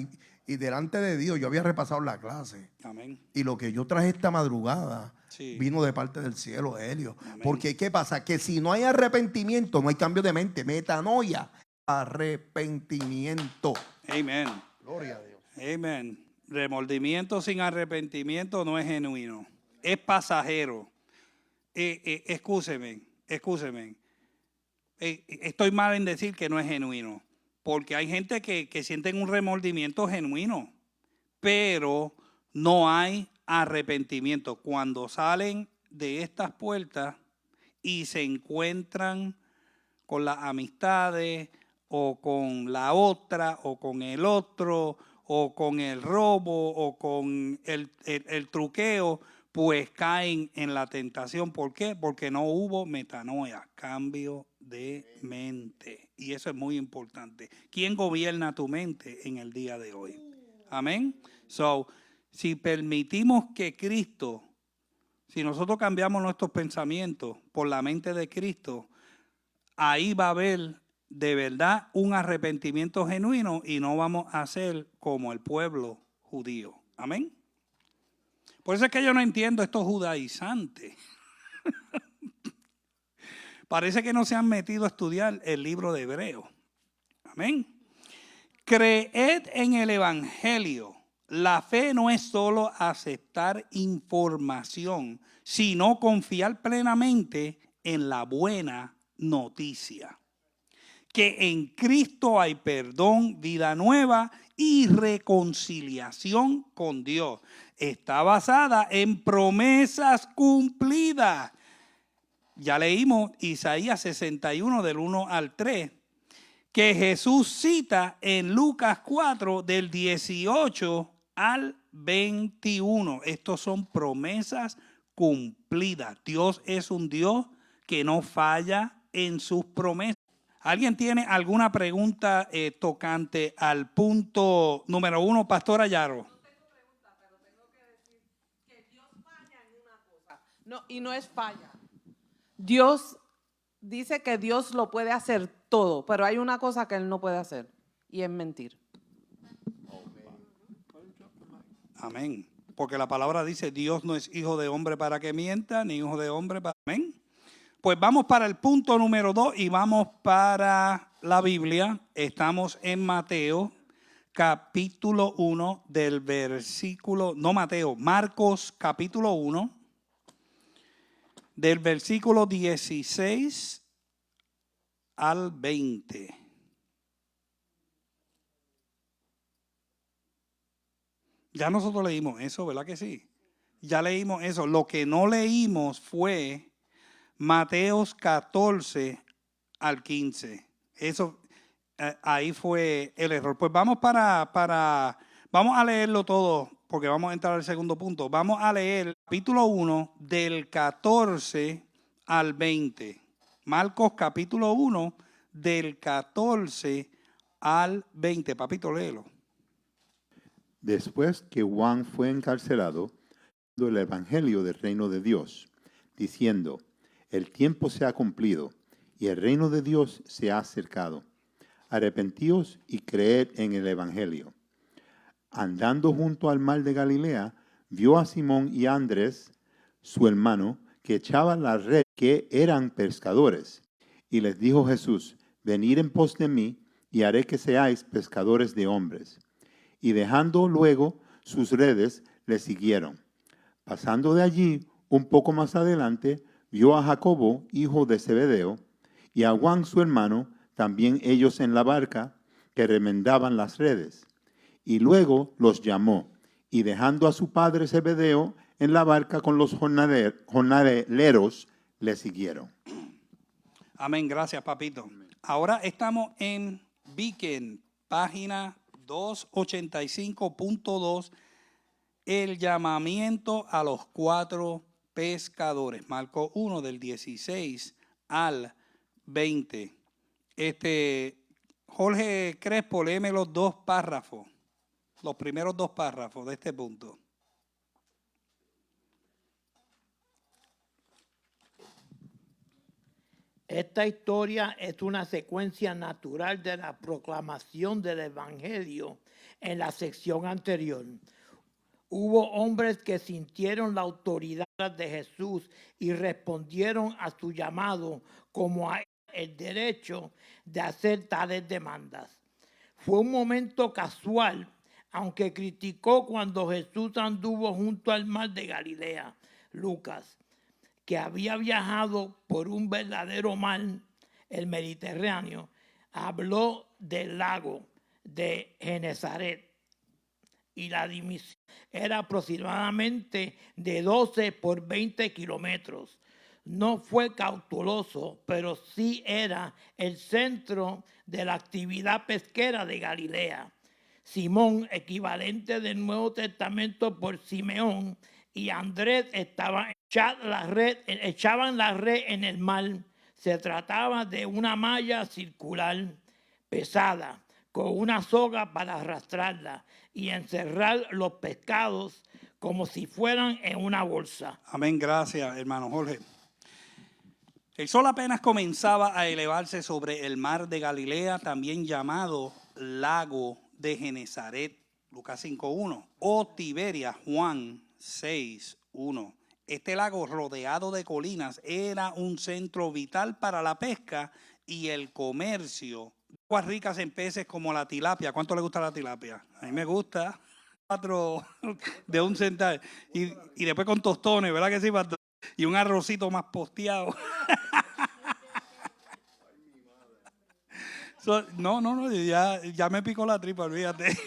y delante de Dios, yo había repasado la clase. Amén. Y lo que yo traje esta madrugada vino de parte del cielo, Helio. Amén. Porque ¿qué pasa? Que si no hay arrepentimiento, no hay cambio de mente. Metanoia, arrepentimiento. Amén. Gloria a Dios. Amén. Remordimiento sin arrepentimiento no es genuino. Es pasajero. Excúseme. Estoy mal en decir que no es genuino. Porque hay gente que sienten un remordimiento genuino, pero no hay arrepentimiento. Cuando salen de estas puertas y se encuentran con las amistades o con la otra o con el otro o con el robo o con el truqueo, pues caen en la tentación. ¿Por qué? Porque no hubo metanoia, cambio de mente. Y eso es muy importante. ¿Quién gobierna tu mente en el día de hoy? Amén. So, si permitimos que Cristo, si nosotros cambiamos nuestros pensamientos por la mente de Cristo, ahí va a haber de verdad un arrepentimiento genuino y no vamos a ser como el pueblo judío. Amén. Por eso es que yo no entiendo estos judaizantes. Parece que no se han metido a estudiar el libro de Hebreo. Amén. Creed en el Evangelio. La fe no es solo aceptar información, sino confiar plenamente en la buena noticia. Que en Cristo hay perdón, vida nueva y reconciliación con Dios. está basada en promesas cumplidas. Ya leímos Isaías 61 del 1 al 3, que Jesús cita en Lucas 4 del 18 al 21. Estos son promesas cumplidas. Dios es un Dios que no falla en sus promesas. ¿Alguien tiene alguna pregunta tocante al punto número 1, Pastor Ayaro? No tengo pregunta, pero tengo que decir que Dios falla en una cosa. No, y no es falla. Dios dice que Dios lo puede hacer todo, pero hay una cosa que Él no puede hacer, y es mentir. Amén. Porque la palabra dice, Dios no es hijo de hombre para que mienta, ni hijo de hombre para... Amén. Pues vamos para el punto número 2 y vamos para la Biblia. Estamos en Mateo, capítulo 1 del versículo, no Mateo, Marcos capítulo 1, del versículo 16 al 20. Ya nosotros leímos eso, ¿verdad que sí? Ya leímos eso. Lo que no leímos fue Mateos 14 al 15. Eso, ahí fue el error. Pues vamos vamos a leerlo todo, porque vamos a entrar al segundo punto. Vamos a leer el capítulo 1 del 14 al 20. Marcos capítulo 1 del 14 al 20. Papito, léelo. Después que Juan fue encarcelado, el evangelio del reino de Dios, diciendo: el tiempo se ha cumplido y el reino de Dios se ha acercado. Arrepentíos y creed en el evangelio. Andando junto al mar de Galilea, vio a Simón y a Andrés, su hermano, que echaban la red, que eran pescadores. Y les dijo Jesús: venid en pos de mí, y haré que seáis pescadores de hombres. Y dejando luego sus redes, le siguieron. Pasando de allí, un poco más adelante, vio a Jacobo, hijo de Zebedeo, y a Juan su hermano, también ellos en la barca, que remendaban las redes. Y luego los llamó, y dejando a su padre Zebedeo en la barca con los jornaleros, le siguieron. Amén, gracias, papito. Ahora estamos en Beacon, página 285.2, el llamamiento a los 4 pescadores. Marcos 1 del 16 al 20. Jorge Crespo, léeme los dos párrafos, los primeros 2 párrafos de este punto. Esta historia es una secuencia natural de la proclamación del Evangelio en la sección anterior. Hubo hombres que sintieron la autoridad de Jesús y respondieron a su llamado como a el derecho de hacer tales demandas. Fue un momento casual, aunque criticó cuando Jesús anduvo junto al mar de Galilea, Lucas, que había viajado por un verdadero mar, el Mediterráneo, habló del lago de Genesaret y la dimensión era aproximadamente de 12 por 20 kilómetros. No fue cauteloso, pero sí era el centro de la actividad pesquera de Galilea. Simón, equivalente del Nuevo Testamento por Simeón, y Andrés echaban la red en el mar. Se trataba de una malla circular pesada, con una soga para arrastrarla y encerrar los pescados como si fueran en una bolsa. Amén, gracias, hermano Jorge. El sol apenas comenzaba a elevarse sobre el mar de Galilea, también llamado lago de Genesaret, Lucas 5.1, o Tiberias, Juan 6.1. Este lago, rodeado de colinas, era un centro vital para la pesca y el comercio. Aguas ricas en peces como la tilapia. ¿Cuánto le gusta la tilapia? A mí me gusta. 4 de un centavo. Y después con tostones, ¿verdad que sí, pastor? Y un arrocito más posteado. No, ya me picó la tripa, olvídate.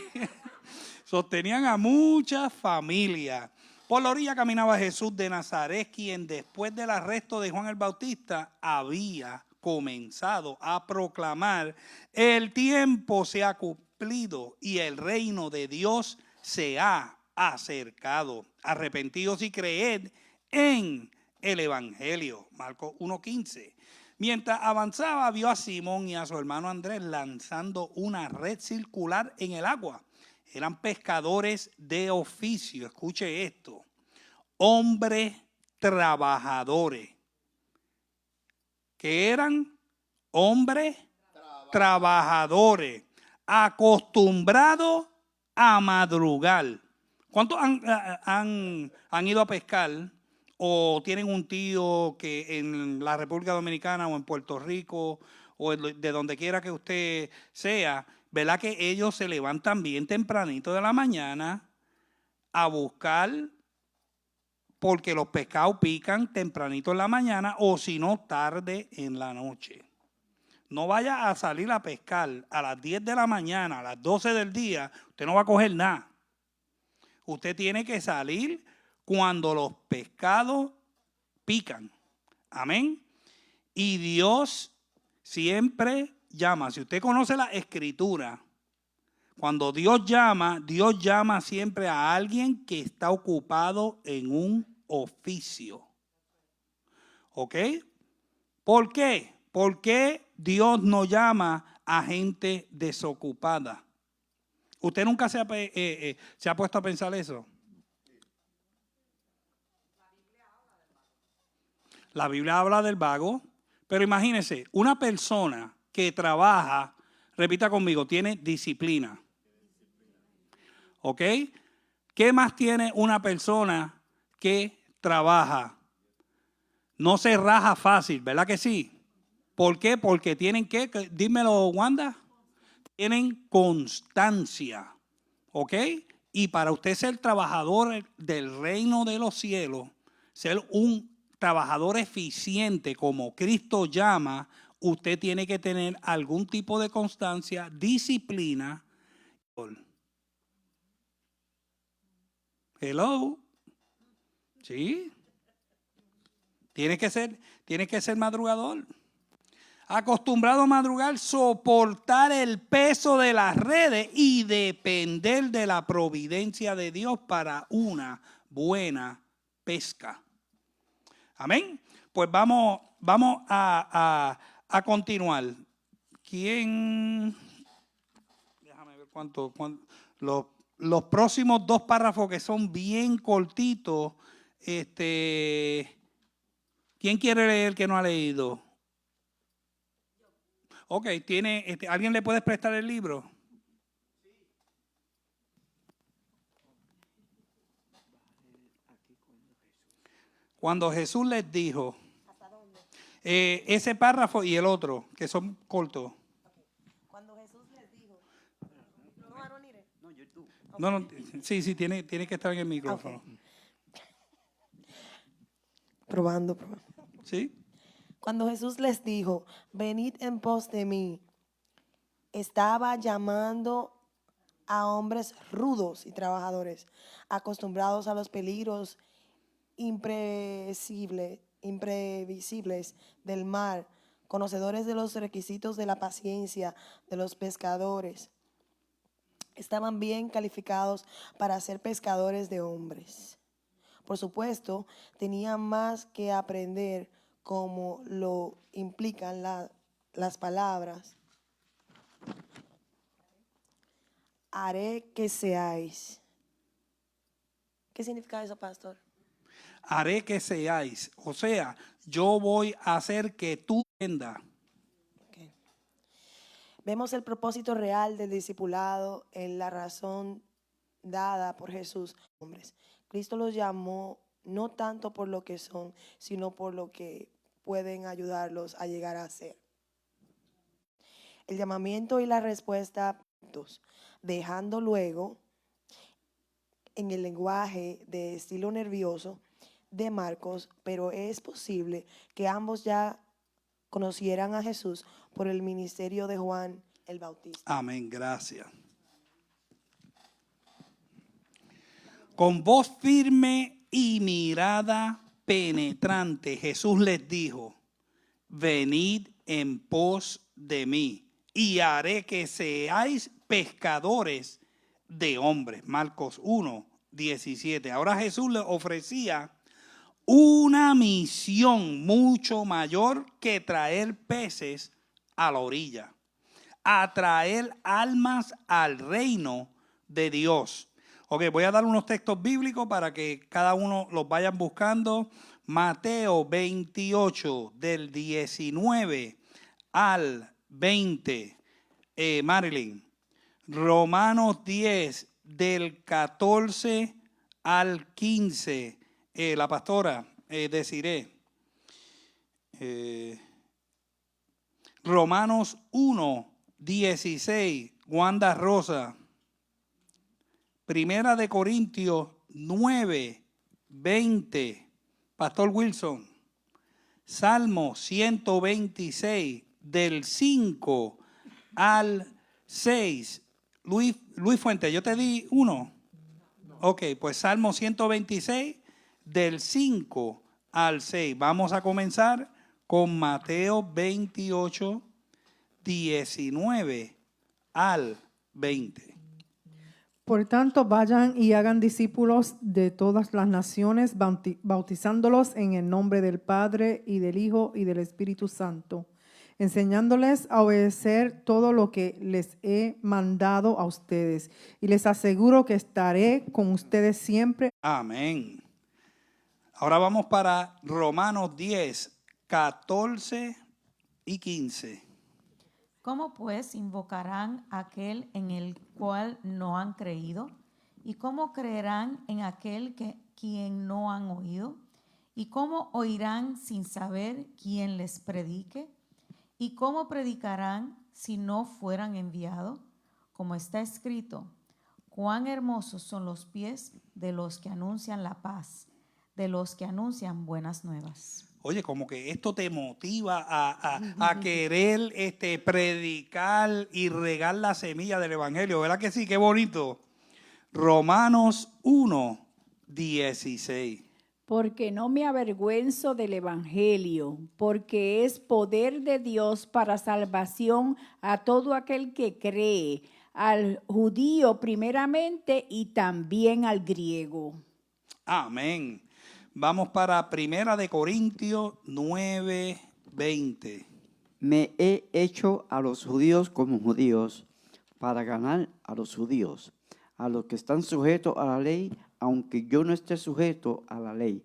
Sostenían a muchas familias. Por la orilla caminaba Jesús de Nazaret, quien después del arresto de Juan el Bautista había comenzado a proclamar: el tiempo se ha cumplido y el reino de Dios se ha acercado. Arrepentidos y creed en el Evangelio. Marcos 1:15. Mientras avanzaba, vio a Simón y a su hermano Andrés lanzando una red circular en el agua. Eran pescadores de oficio. Escuche esto. Hombres trabajadores. ¿Qué eran? Hombres trabajadores. Acostumbrados a madrugar. ¿Cuántos han ido a pescar o tienen un tío que en la República Dominicana o en Puerto Rico o de donde quiera que usted sea, ¿verdad que ellos se levantan bien tempranito de la mañana a buscar, porque los pescados pican tempranito en la mañana o si no tarde en la noche? No vaya a salir a pescar a las 10 de la mañana, a las 12 del día, usted no va a coger nada. Usted tiene que salir cuando los pescados pican. Amén. Y Dios siempre llama. Si usted conoce la Escritura, cuando Dios llama siempre a alguien que está ocupado en un oficio. ¿Ok? ¿Por qué? ¿Por qué Dios no llama a gente desocupada? ¿Usted nunca se ha puesto a pensar eso? La Biblia habla del vago, pero imagínese, una persona que trabaja, repita conmigo, tiene disciplina. ¿Ok? ¿Qué más tiene una persona que trabaja? No se raja fácil, ¿verdad que sí? ¿Por qué? Porque tienen que, dímelo, Wanda, tienen constancia. ¿Ok? Y para usted ser trabajador del reino de los cielos, ser un trabajador eficiente como Cristo llama, usted tiene que tener algún tipo de constancia, disciplina. Hello. ¿Sí? Tiene que ser madrugador. Acostumbrado a madrugar, soportar el peso de las redes y depender de la providencia de Dios para una buena pesca. Amén. Pues vamos a continuar. ¿Quién? Déjame ver cuánto los próximos dos párrafos que son bien cortitos. ¿Quién quiere leer que no ha leído? Ok, ¿alguien le puede prestar el libro? Cuando Jesús les dijo, ese párrafo y el otro, que son cortos. Cuando Jesús les dijo, no, Aronire. No, YouTube. No, sí, tiene que estar en el micrófono. Okay. Probando. ¿Sí? Cuando Jesús les dijo, venid en pos de mí, estaba llamando a hombres rudos y trabajadores, acostumbrados a los peligros imprevisibles del mar, conocedores de los requisitos de la paciencia de los pescadores. Estaban bien calificados para ser pescadores de hombres. Por supuesto, tenían más que aprender, como lo implican las palabras. Haré que seáis. ¿Qué significa eso, pastor? Haré que seáis. O sea, yo voy a hacer que tú entiendas. Okay. Vemos el propósito real del discipulado en la razón dada por Jesús. Hombres, Cristo los llamó no tanto por lo que son, sino por lo que pueden ayudarlos a llegar a ser. El llamamiento y la respuesta, dejando luego en el lenguaje de estilo nervioso de Marcos, pero es posible que ambos ya conocieran a Jesús por el ministerio de Juan el Bautista. Amén, gracias. Con voz firme y mirada penetrante, Jesús les dijo: venid en pos de mí y haré que seáis pescadores de hombres. Marcos 1:17. Ahora Jesús les ofrecía una misión mucho mayor que traer peces a la orilla: atraer almas al reino de Dios. Ok, voy a dar unos textos bíblicos para que cada uno los vayan buscando. Mateo 28, del 19 al 20. Marilyn. Romanos 10, del 14 al 15. La pastora Desiree. Romanos 1, 16. Wanda Rosa. Primera de Corintios 9, 20. Pastor Wilson. Salmo 126, del 5 al 6. Luis Fuente, yo te di uno. Ok, pues Salmo 126, del 5 al 6. Vamos a comenzar con Mateo 28, 19 al 20. Por tanto, vayan y hagan discípulos de todas las naciones, bautizándolos en el nombre del Padre y del Hijo y del Espíritu Santo, enseñándoles a obedecer todo lo que les he mandado a ustedes. Y les aseguro que estaré con ustedes siempre. Amén. Ahora vamos para Romanos 10, 14 y 15. ¿Cómo pues invocarán a aquel en el cual no han creído? ¿Y cómo creerán en aquel quien no han oído? ¿Y cómo oirán sin saber quién les predique? ¿Y cómo predicarán si no fueran enviados? Como está escrito: cuán hermosos son los pies de los que anuncian la paz, de los que anuncian buenas nuevas. Oye, como que esto te motiva a querer predicar y regar la semilla del evangelio. ¿Verdad que sí? Qué bonito. Romanos 1, 16. Porque no me avergüenzo del evangelio, porque es poder de Dios para salvación a todo aquel que cree, al judío primeramente y también al griego. Amén. Vamos para Primera de Corintios 9, 20. Me he hecho a los judíos como judíos para ganar a los judíos, a los que están sujetos a la ley, aunque yo no esté sujeto a la ley,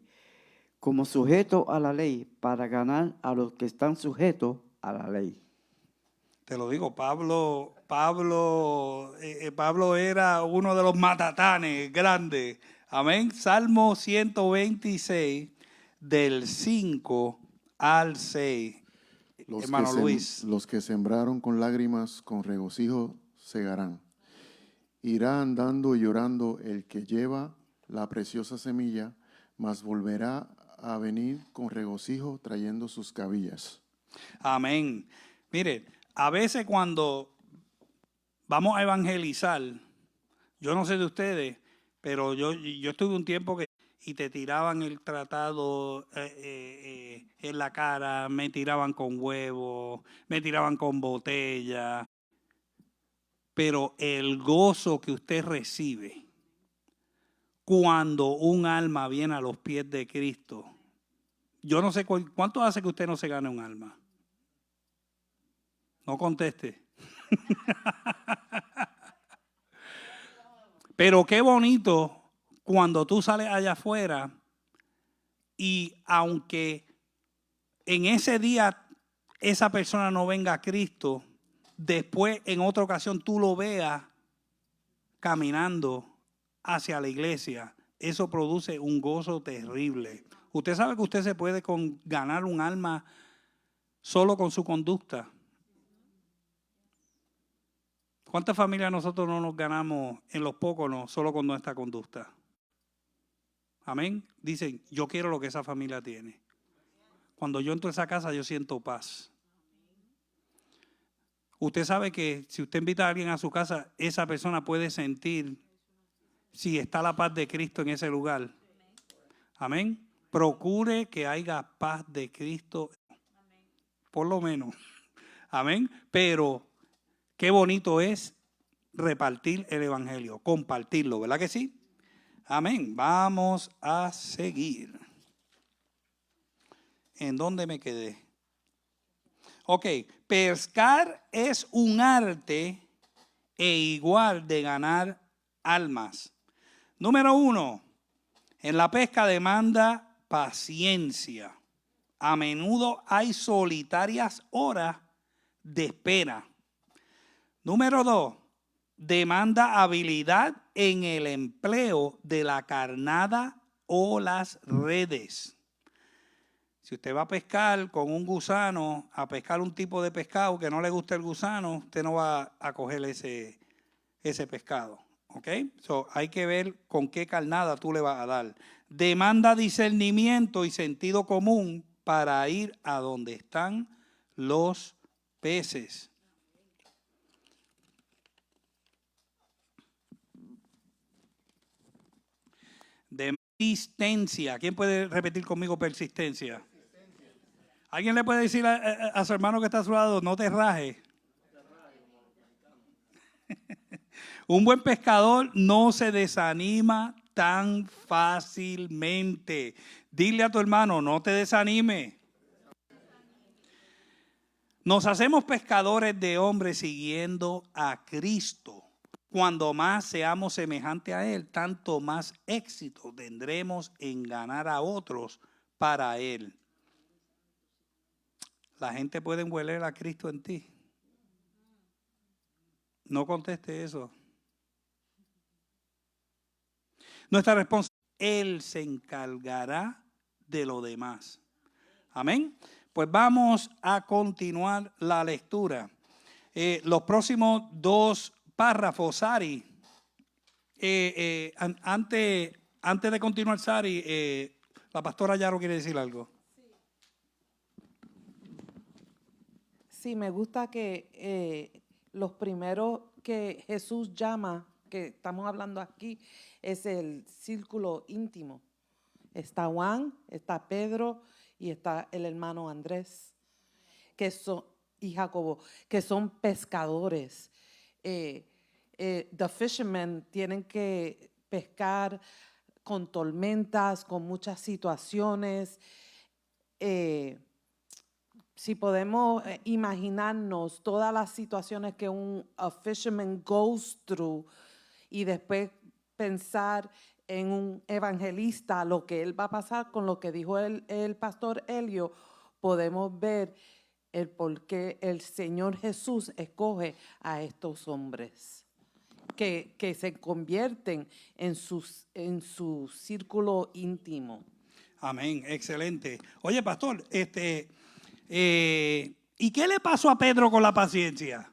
como sujeto a la ley para ganar a los que están sujetos a la ley. Te lo digo, Pablo era uno de los matatanes grandes. Amén. Salmo 126, del 5 al 6. Hermano Luis. Los que sembraron con lágrimas, con regocijo segarán. Irá andando y llorando el que lleva la preciosa semilla, mas volverá a venir con regocijo trayendo sus cabillas. Amén. Mire, a veces cuando vamos a evangelizar, yo no sé de ustedes, pero yo estuve un tiempo y te tiraban el tratado en la cara, me tiraban con huevos, me tiraban con botella. Pero el gozo que usted recibe cuando un alma viene a los pies de Cristo, yo no sé cuánto hace que usted no se gane un alma. No conteste. Pero qué bonito cuando tú sales allá afuera y aunque en ese día esa persona no venga a Cristo, después en otra ocasión tú lo veas caminando hacia la iglesia. Eso produce un gozo terrible. Usted sabe que usted se puede ganar un alma solo con su conducta. ¿Cuántas familias nosotros no nos ganamos en los Póconos solo con nuestra conducta? Amén. Dicen, yo quiero lo que esa familia tiene. Cuando yo entro a esa casa, yo siento paz. Usted sabe que si usted invita a alguien a su casa, esa persona puede sentir si está la paz de Cristo en ese lugar. Amén. Procure que haya paz de Cristo, por lo menos. Amén. Pero qué bonito es repartir el evangelio, compartirlo, ¿verdad que sí? Amén. Vamos a seguir. ¿En dónde me quedé? Ok, pescar es un arte e igual de ganar almas. Número 1, en la pesca demanda paciencia. A menudo hay solitarias horas de espera. Número 2, demanda habilidad en el empleo de la carnada o las redes. Si usted va a pescar con un gusano, a pescar un tipo de pescado que no le gusta el gusano, usted no va a coger ese pescado. ¿Ok? So, hay que ver con qué carnada tú le vas a dar. Demanda discernimiento y sentido común para ir a donde están los peces. De persistencia. ¿Quién puede repetir conmigo persistencia? ¿Alguien le puede decir a su hermano que está a su lado, no te rajes? Un buen pescador no se desanima tan fácilmente. Dile a tu hermano, no te desanime. Nos hacemos pescadores de hombres siguiendo a Cristo. Cuando más seamos semejantes a Él, tanto más éxito tendremos en ganar a otros para Él. La gente puede hueler a Cristo en ti. No conteste eso. Nuestra responsabilidad, Él se encargará de lo demás. Amén. Pues vamos a continuar la lectura. Los próximos 2 párrafos, Sari. Antes de continuar, Sari, la pastora Yaro quiere decir algo. Sí, me gusta que los primeros que Jesús llama, que estamos hablando aquí, es el círculo íntimo. Está Juan, está Pedro y está el hermano Andrés, y Jacobo, que son pescadores. The fishermen tienen que pescar con tormentas, con muchas situaciones. Si podemos imaginarnos todas las situaciones que a fisherman goes through y después pensar en un evangelista, lo que él va a pasar con lo que dijo el pastor Helio, podemos ver el por qué el Señor Jesús escoge a estos hombres que se convierten en su círculo íntimo. Amén, excelente. Oye, pastor, ¿y qué le pasó a Pedro con la paciencia?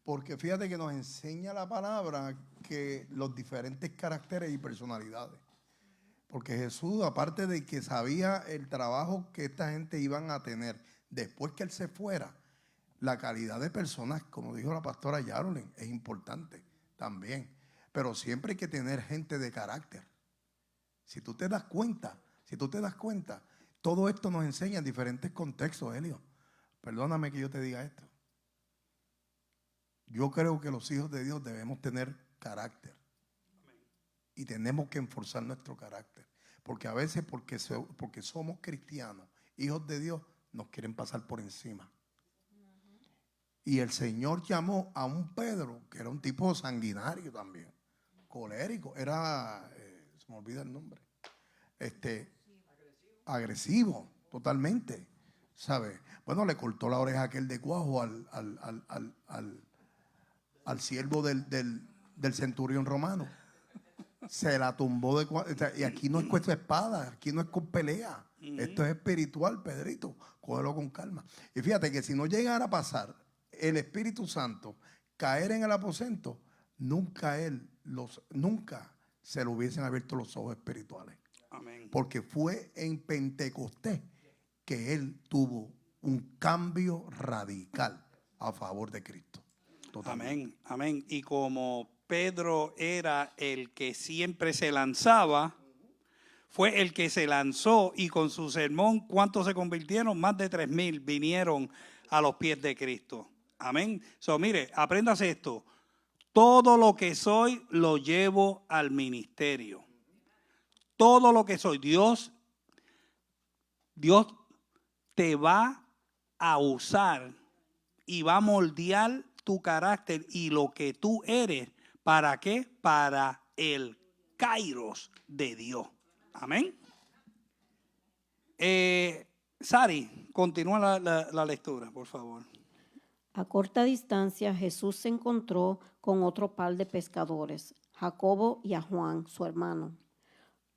Porque fíjate que nos enseña la palabra que los diferentes caracteres y personalidades. Porque Jesús, aparte de que sabía el trabajo que esta gente iban a tener después que Él se fuera, la calidad de personas, como dijo la pastora Yarolin, es importante también. Pero siempre hay que tener gente de carácter. Si tú te das cuenta, todo esto nos enseña en diferentes contextos, Helio. Perdóname que yo te diga esto. Yo creo que los hijos de Dios debemos tener carácter. Y tenemos que enforzar nuestro carácter. Porque a veces, porque somos cristianos, hijos de Dios, nos quieren pasar por encima. Y el Señor llamó a un Pedro, que era un tipo sanguinario también, colérico, se me olvida el nombre, agresivo, totalmente, ¿sabe? Bueno, le cortó la oreja a aquel de cuajo al siervo del centurión romano. Se la tumbó y aquí no es cuesta espada, aquí no es con pelea. Esto es espiritual, Pedrito. Cógelo con calma. Y fíjate que si no llegara a pasar el Espíritu Santo, caer en el aposento, nunca se le hubiesen abierto los ojos espirituales. Amén. Porque fue en Pentecostés que él tuvo un cambio radical a favor de Cristo. totalmente. Amén, amén. Y como Pedro era el que siempre se lanzaba, fue el que se lanzó y con su sermón, ¿cuántos se convirtieron? Más de 3,000 vinieron a los pies de Cristo. Amén. So, mire, apréndase esto. Todo lo que soy lo llevo al ministerio. Todo lo que soy. Dios te va a usar y va a moldear tu carácter y lo que tú eres. ¿Para qué? Para el kairos de Dios. Amén. Sari, continúa la lectura, por favor. A corta distancia Jesús se encontró con otro par de pescadores, Jacobo y a Juan, su hermano.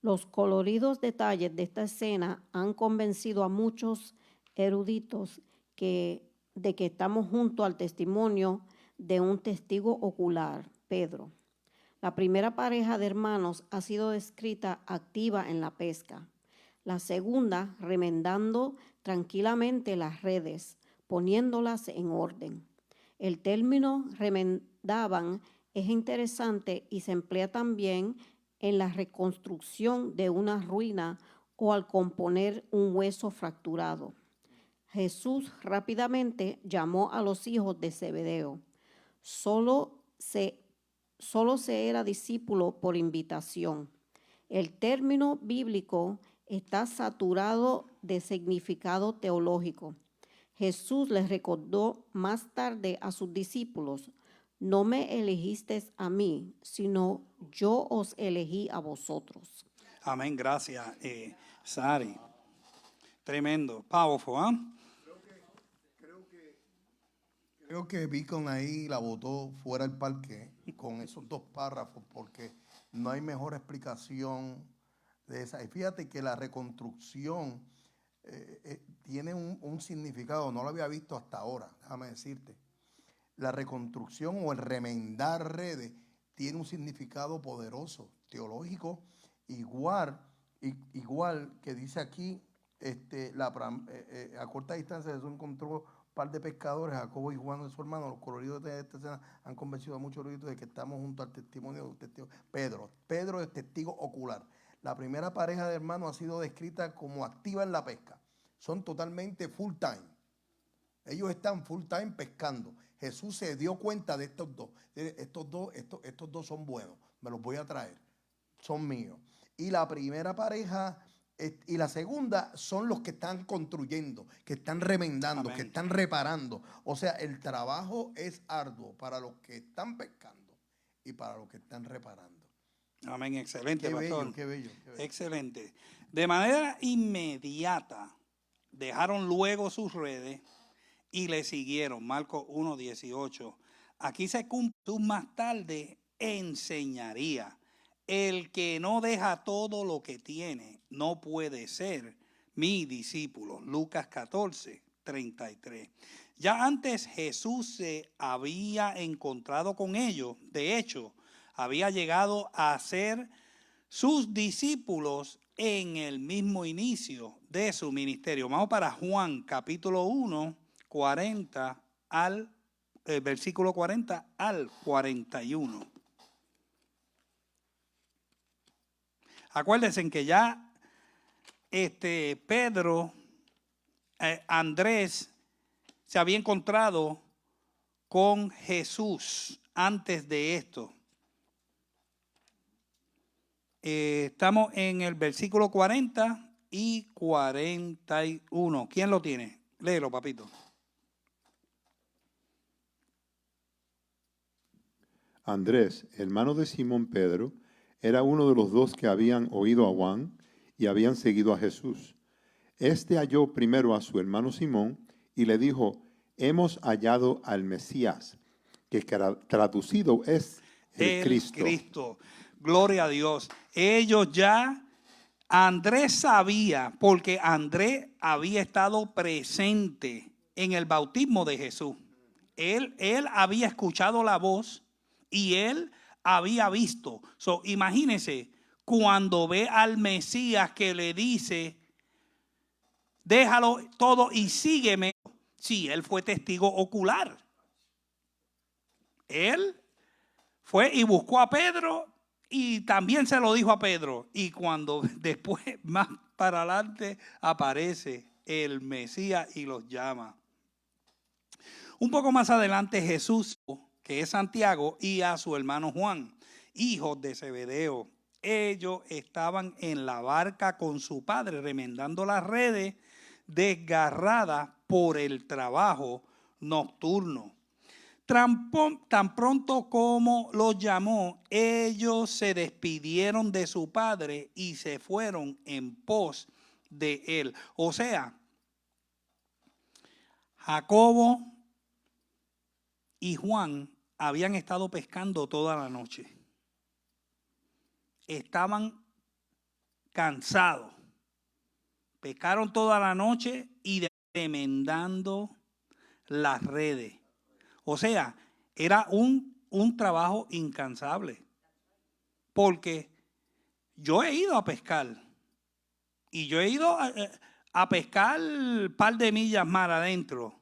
Los coloridos detalles de esta escena han convencido a muchos eruditos de que estamos junto al testimonio de un testigo ocular, Pedro. La primera pareja de hermanos ha sido descrita activa en la pesca. La segunda, remendando tranquilamente las redes, poniéndolas en orden. El término remendaban es interesante y se emplea también en la reconstrucción de una ruina o al componer un hueso fracturado. Jesús rápidamente llamó a los hijos de Zebedeo. Solo se era discípulo por invitación. El término bíblico está saturado de significado teológico. Jesús les recordó más tarde a sus discípulos: no me elegisteis a mí, sino yo os elegí a vosotros. Amén, gracias, Sari. Tremendo, powerful, ¿ah? Creo que Beacon ahí la botó fuera del parque con esos dos párrafos, porque no hay mejor explicación de esa. Y fíjate que la reconstrucción tiene un significado, no lo había visto hasta ahora, déjame decirte. La reconstrucción o el remendar redes tiene un significado poderoso, teológico, igual que dice aquí, a corta distancia Jesús encontró un par de pescadores, Jacobo y Juan, su hermano. Los coloridos de esta escena han convencido a muchos eruditos de que estamos junto al testimonio de un testigo. Pedro es testigo ocular. La primera pareja de hermanos ha sido descrita como activa en la pesca. Son totalmente full time. Ellos están full time pescando. Jesús se dio cuenta de estos dos. Estos dos son buenos. Me los voy a traer. Son míos. Y la primera pareja y la segunda son los que están construyendo, que están remendando, Amén. que están reparando. O sea, el trabajo es arduo para los que están pescando y para los que están reparando. Amén, excelente, Qué pastor. bello, qué bello, qué bello. Excelente. De manera inmediata dejaron luego sus redes y le siguieron. Marcos 1:18. Aquí se cumple, más tarde enseñaría: el que no deja todo lo que tiene no puede ser mi discípulo. Lucas 14:33. Ya antes Jesús se había encontrado con ellos. De hecho, había llegado a ser sus discípulos en el mismo inicio de su ministerio. Vamos para Juan capítulo 1, versículo 40 al 41. Acuérdense que ya Pedro, Andrés, se había encontrado con Jesús antes de esto. Estamos en el versículo 40 y 41. ¿Quién lo tiene? Léelo, papito. Andrés, hermano de Simón Pedro, era uno de los dos que habían oído a Juan y habían seguido a Jesús. Este halló primero a su hermano Simón y le dijo: hemos hallado al Mesías, que traducido es el Cristo. Gloria a Dios. Andrés sabía, porque Andrés había estado presente en el bautismo de Jesús. Él había escuchado la voz y él había visto. Imagínense, cuando ve al Mesías que le dice: déjalo todo y sígueme. Sí, él fue testigo ocular. Él fue y buscó a Pedro y también se lo dijo a Pedro. Y cuando después, más para adelante, aparece el Mesías y los llama. Un poco más adelante Jesús, que es Santiago, y a su hermano Juan, hijos de Zebedeo. Ellos estaban en la barca con su padre, remendando las redes desgarradas por el trabajo nocturno. Tan pronto como los llamó, ellos se despidieron de su padre y se fueron en pos de él. O sea, Jacobo y Juan habían estado pescando toda la noche. Estaban cansados. Pescaron toda la noche y remendando las redes. O sea, era un trabajo incansable. Porque yo he ido a pescar. Y yo he ido a pescar un par de millas más adentro.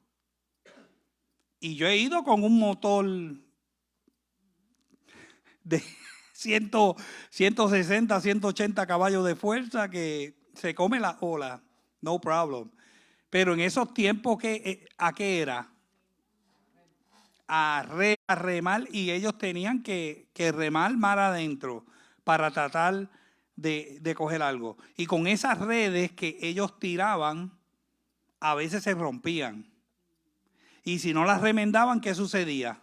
Y yo he ido con un motor de 160, 180 caballos de fuerza que se come la ola. No problem. Pero en esos tiempos, ¿a qué era? A remar, y ellos tenían que remar mar adentro para tratar de coger algo. Y con esas redes que ellos tiraban, a veces se rompían. Y si no las remendaban, ¿qué sucedía?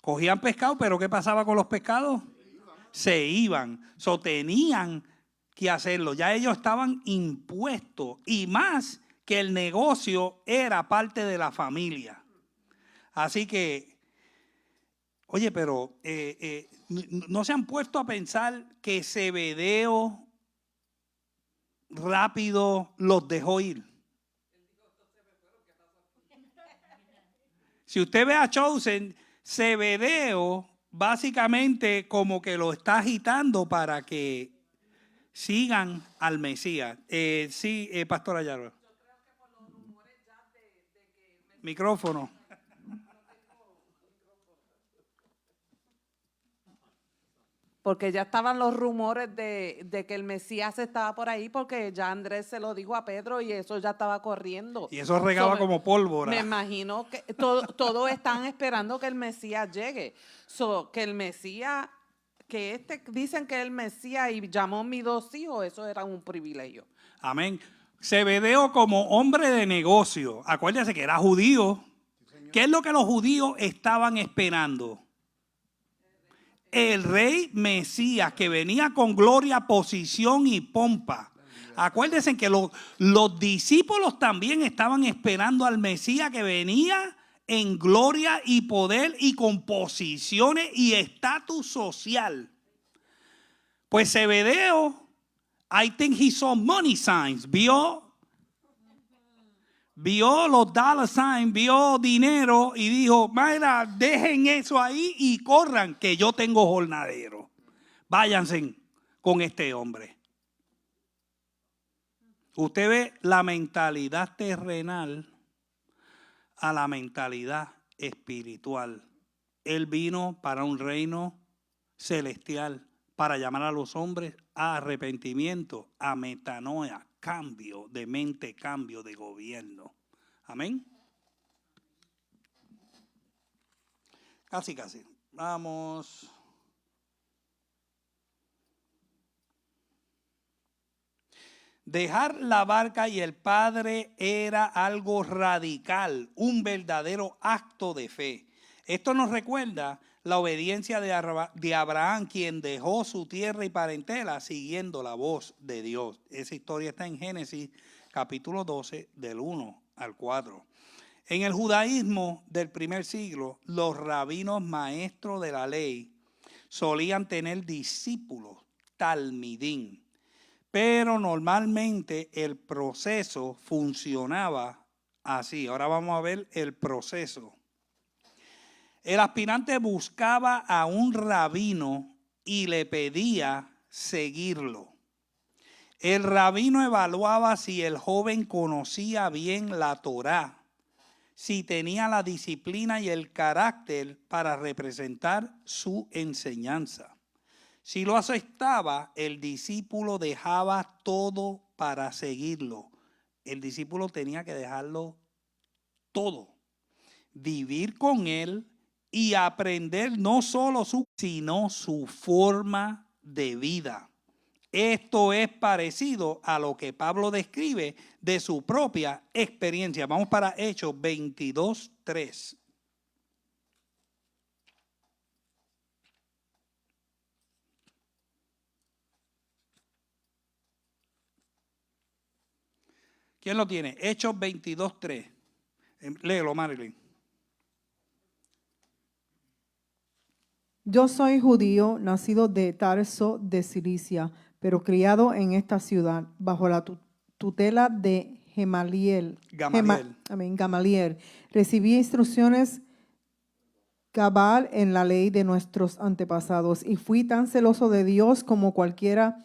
Cogían pescado, pero ¿qué pasaba con los pescados? Se iban. Tenían que hacerlo. Ya ellos estaban impuestos. Y más que el negocio era parte de la familia. Así que, oye, pero ¿no se han puesto a pensar que Zebedeo rápido los dejó ir? Si usted ve a Chosen, Zebedeo básicamente como que lo está agitando para que sigan al Mesías. Sí, Pastor Ayala. Micrófono. Porque ya estaban los rumores de que el Mesías estaba por ahí, porque ya Andrés se lo dijo a Pedro y eso ya estaba corriendo. Y eso regaba como pólvora. Me imagino que todos están esperando que el Mesías llegue. Que el Mesías, dicen que el Mesías y llamó a mis 2 hijos, eso era un privilegio. Amén. Zebedeo como hombre de negocio, acuérdense que era judío. ¿Qué es lo que los judíos estaban esperando? El rey Mesías que venía con gloria, posición y pompa. Acuérdense que los discípulos también estaban esperando al Mesías que venía en gloria y poder y con posiciones y estatus social. Pues Zebedeo, I think he saw money signs, vio los dollar signs, vio dinero y dijo, mira, dejen eso ahí y corran que yo tengo jornadero. Váyanse con este hombre. Usted ve la mentalidad terrenal a la mentalidad espiritual. Él vino para un reino celestial, para llamar a los hombres a arrepentimiento, a metanoia, cambio de mente, cambio de gobierno. Amén. Casi. Vamos. Dejar la barca y el padre era algo radical, un verdadero acto de fe. Esto nos recuerda la obediencia de Abraham, quien dejó su tierra y parentela siguiendo la voz de Dios. Esa historia está en Génesis capítulo 12, del 1 al 4. En el judaísmo del primer siglo, los rabinos maestros de la ley solían tener discípulos, talmidín. Pero normalmente el proceso funcionaba así. Ahora vamos a ver el proceso. El aspirante buscaba a un rabino y le pedía seguirlo. El rabino evaluaba si el joven conocía bien la Torá, si tenía la disciplina y el carácter para representar su enseñanza. Si lo aceptaba, el discípulo dejaba todo para seguirlo. El discípulo tenía que dejarlo todo, vivir con él y aprender no solo sino su forma de vida. Esto es parecido a lo que Pablo describe de su propia experiencia. Vamos para Hechos 22:3. ¿Quién lo tiene? Hechos 22:3. Léelo, Marilyn. Yo soy judío, nacido de Tarso de Cilicia, pero criado en esta ciudad, bajo la tutela de Gamaliel. Recibí instrucciones cabal en la ley de nuestros antepasados y fui tan celoso de Dios como cualquiera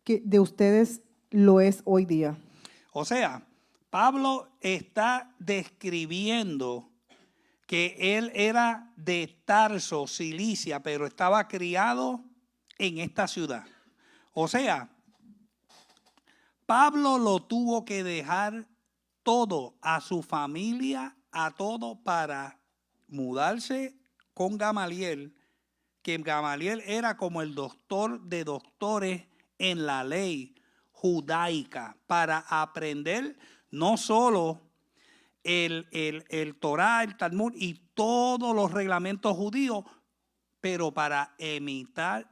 de ustedes lo es hoy día. O sea, Pablo está describiendo que él era de Tarso, Cilicia, pero estaba criado en esta ciudad. O sea, Pablo lo tuvo que dejar todo, a su familia, a todo, para mudarse con Gamaliel, que Gamaliel era como el doctor de doctores en la ley judaica, para aprender no solo el Torá, el Talmud y todos los reglamentos judíos, pero para imitar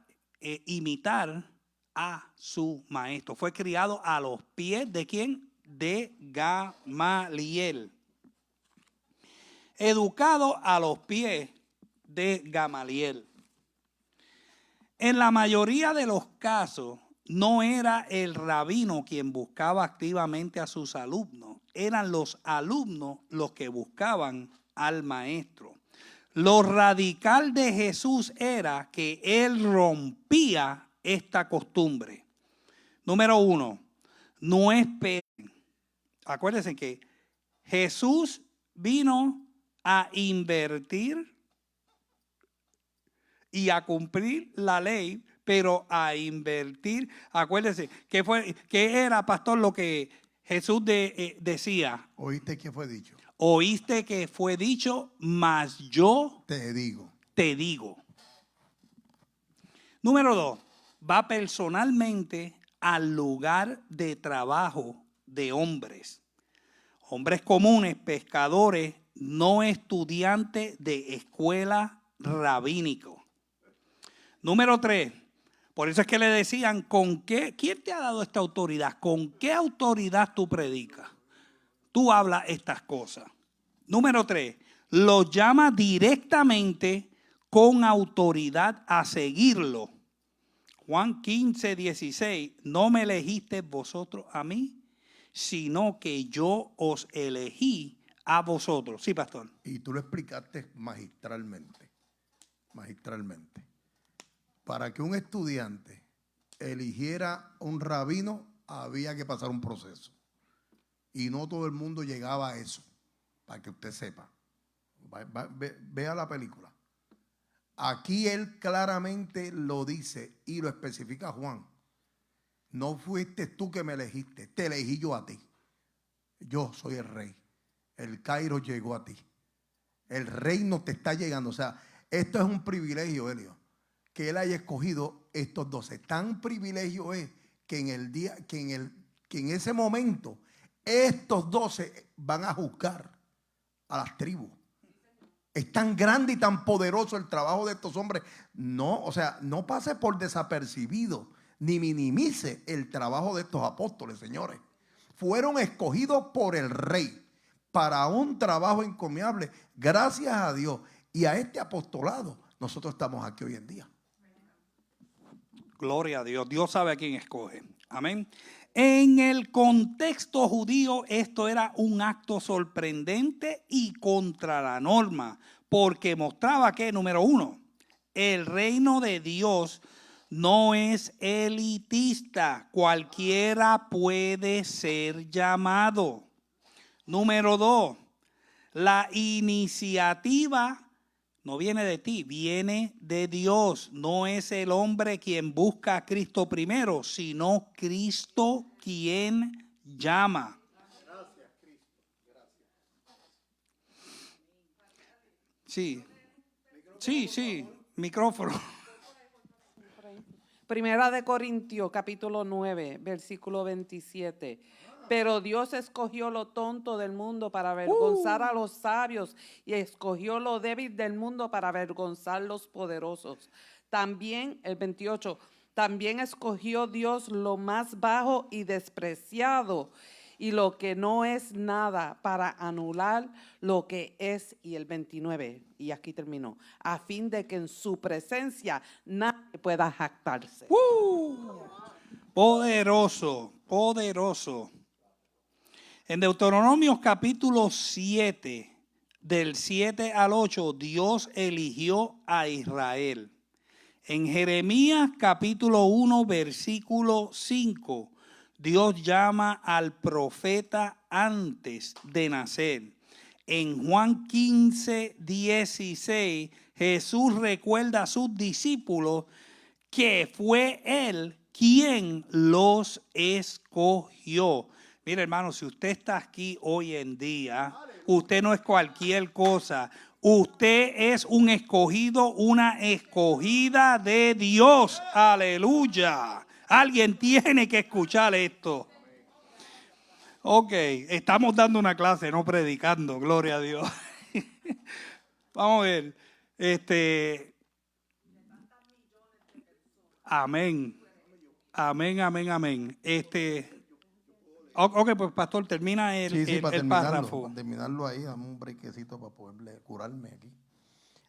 a su maestro. Fue criado a los pies de ¿quién? De Gamaliel. Educado a los pies de Gamaliel. En la mayoría de los casos, no era el rabino quien buscaba activamente a sus alumnos, eran los alumnos los que buscaban al maestro. Lo radical de Jesús era que él rompía esta costumbre. Número 1, no esperen. Acuérdense que Jesús vino a invertir y a cumplir la ley, pero a invertir. Acuérdense, ¿qué era, pastor, lo que Jesús decía? ¿Oíste que fue dicho? Oíste que fue dicho, mas yo te digo. Te digo. Número 2, va personalmente al lugar de trabajo de hombres. Hombres comunes, pescadores, no estudiantes de escuela rabínico. Número 3, por eso es que le decían, ¿quién te ha dado esta autoridad? ¿Con qué autoridad tú predicas? Tú hablas estas cosas. Número 3, los llama directamente con autoridad a seguirlo. Juan 15:16, no me elegisteis vosotros a mí, sino que yo os elegí a vosotros. Sí, pastor. Y tú lo explicaste magistralmente. Magistralmente. Para que un estudiante eligiera un rabino, había que pasar un proceso. Y no todo el mundo llegaba a eso, para que usted sepa. Vea la película. Aquí él claramente lo dice y lo especifica Juan. No fuiste tú que me elegiste, te elegí yo a ti. Yo soy el rey. El Cairo llegó a ti. El reino te está llegando. O sea, esto es un privilegio, Elio, que él haya escogido estos 12. Tan privilegio es que en ese momento estos 12 van a juzgar a las tribus. Es tan grande y tan poderoso el trabajo de estos hombres. No, o sea, no pase por desapercibido ni minimice el trabajo de estos apóstoles, señores. Fueron escogidos por el rey para un trabajo encomiable. Gracias a Dios y a este apostolado, nosotros estamos aquí hoy en día. Gloria a Dios. Dios sabe a quién escoge. Amén. En el contexto judío, esto era un acto sorprendente y contra la norma, porque mostraba que, número 1, el reino de Dios no es elitista. Cualquiera puede ser llamado. Número 2, La iniciativa no viene de ti, viene de Dios. No es el hombre quien busca a Cristo primero, sino Cristo quien llama. Sí, sí, micrófono. Primera de Corintios, capítulo 9, versículo 27. Pero Dios escogió lo tonto del mundo para avergonzar a los sabios y escogió lo débil del mundo para avergonzar los poderosos. También, el 28, también escogió Dios lo más bajo y despreciado y lo que no es nada para anular lo que es. Y el 29, y aquí terminó, a fin de que en su presencia nadie pueda jactarse. Poderoso, poderoso. En Deuteronomios capítulo 7, del 7 al 8, Dios eligió a Israel. En Jeremías capítulo 1, versículo 5, Dios llama al profeta antes de nacer. En Juan 15, 16, Jesús recuerda a sus discípulos que fue Él quien los escogió. Mire, hermano, si usted está aquí hoy en día, usted no es cualquier cosa. Usted es un escogido, una escogida de Dios. Aleluya. Alguien tiene que escuchar esto. Ok, estamos dando una clase, no predicando. Gloria a Dios. Vamos a ver. Amén. Amén, amén, amén. Ok, pues pastor, termina el párrafo. Para terminarlo ahí, dame un brequecito para poder curarme aquí.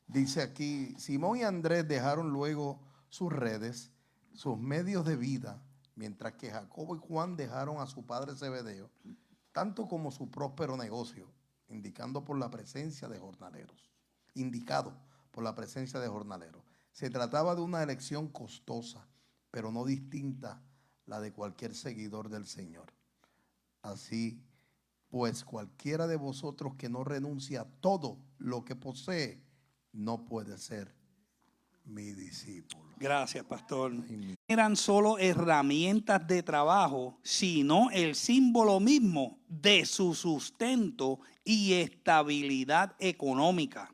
Dice aquí, Simón y Andrés dejaron luego sus redes, sus medios de vida, mientras que Jacobo y Juan dejaron a su padre Zebedeo, tanto como su próspero negocio, indicado por la presencia de jornaleros. Se trataba de una elección costosa, pero no distinta la de cualquier seguidor del Señor. Así pues, cualquiera de vosotros que no renuncie a todo lo que posee, no puede ser mi discípulo. Gracias, pastor. No eran solo herramientas de trabajo, sino el símbolo mismo de su sustento y estabilidad económica.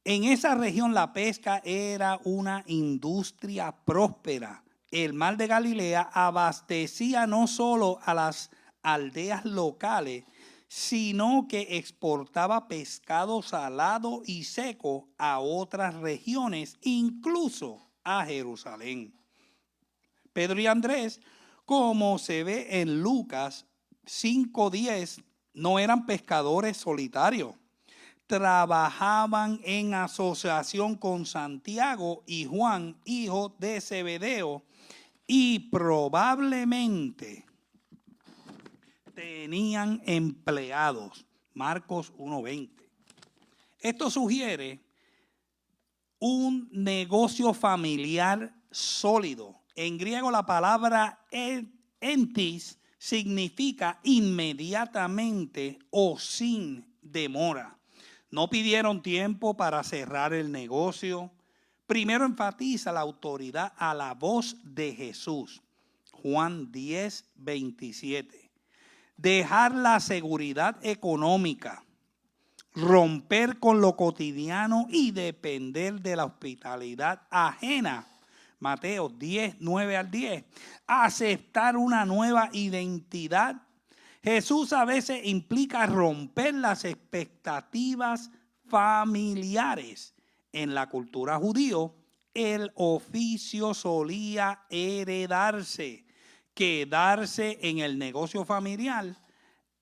En esa región la pesca era una industria próspera. El mar de Galilea abastecía no solo a las aldeas locales, sino que exportaba pescado salado y seco a otras regiones, incluso a Jerusalén. Pedro y Andrés, como se ve en Lucas 5:10, no eran pescadores solitarios. Trabajaban en asociación con Santiago y Juan, hijo de Zebedeo, y probablemente tenían empleados. Marcos 1:20. Esto sugiere un negocio familiar sólido. En griego la palabra entis significa inmediatamente o sin demora. No pidieron tiempo para cerrar el negocio. Primero enfatiza la autoridad a la voz de Jesús. Juan 10:27. Dejar la seguridad económica, romper con lo cotidiano y depender de la hospitalidad ajena. Mateo 10:9-10. Aceptar una nueva identidad. Jesús a veces implica romper las expectativas familiares. En la cultura judía, el oficio solía heredarse. Quedarse en el negocio familiar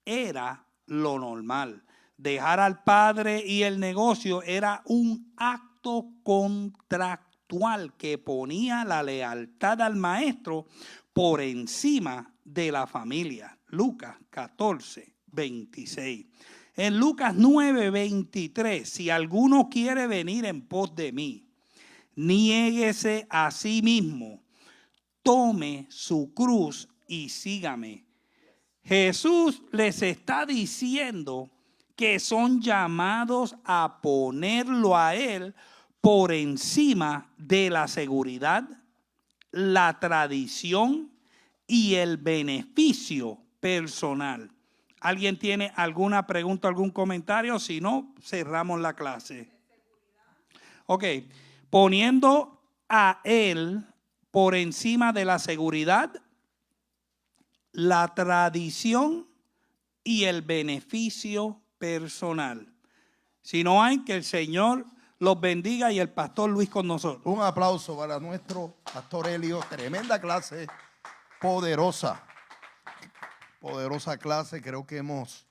era lo normal. Dejar al padre y el negocio era un acto contractual que ponía la lealtad al maestro por encima de la familia. Lucas 14:26. En Lucas 9:23, si alguno quiere venir en pos de mí, niéguese a sí mismo, tome su cruz y sígame. Jesús les está diciendo que son llamados a ponerlo a Él por encima de la seguridad, la tradición y el beneficio personal. ¿Alguien tiene alguna pregunta, algún comentario? Si no, cerramos la clase. Ok, poniendo a Él por encima de la seguridad, la tradición y el beneficio personal. Si no hay, que el Señor los bendiga y el pastor Luis con nosotros. Un aplauso para nuestro pastor Elio. Tremenda clase, poderosa. Poderosa clase. Creo que hemos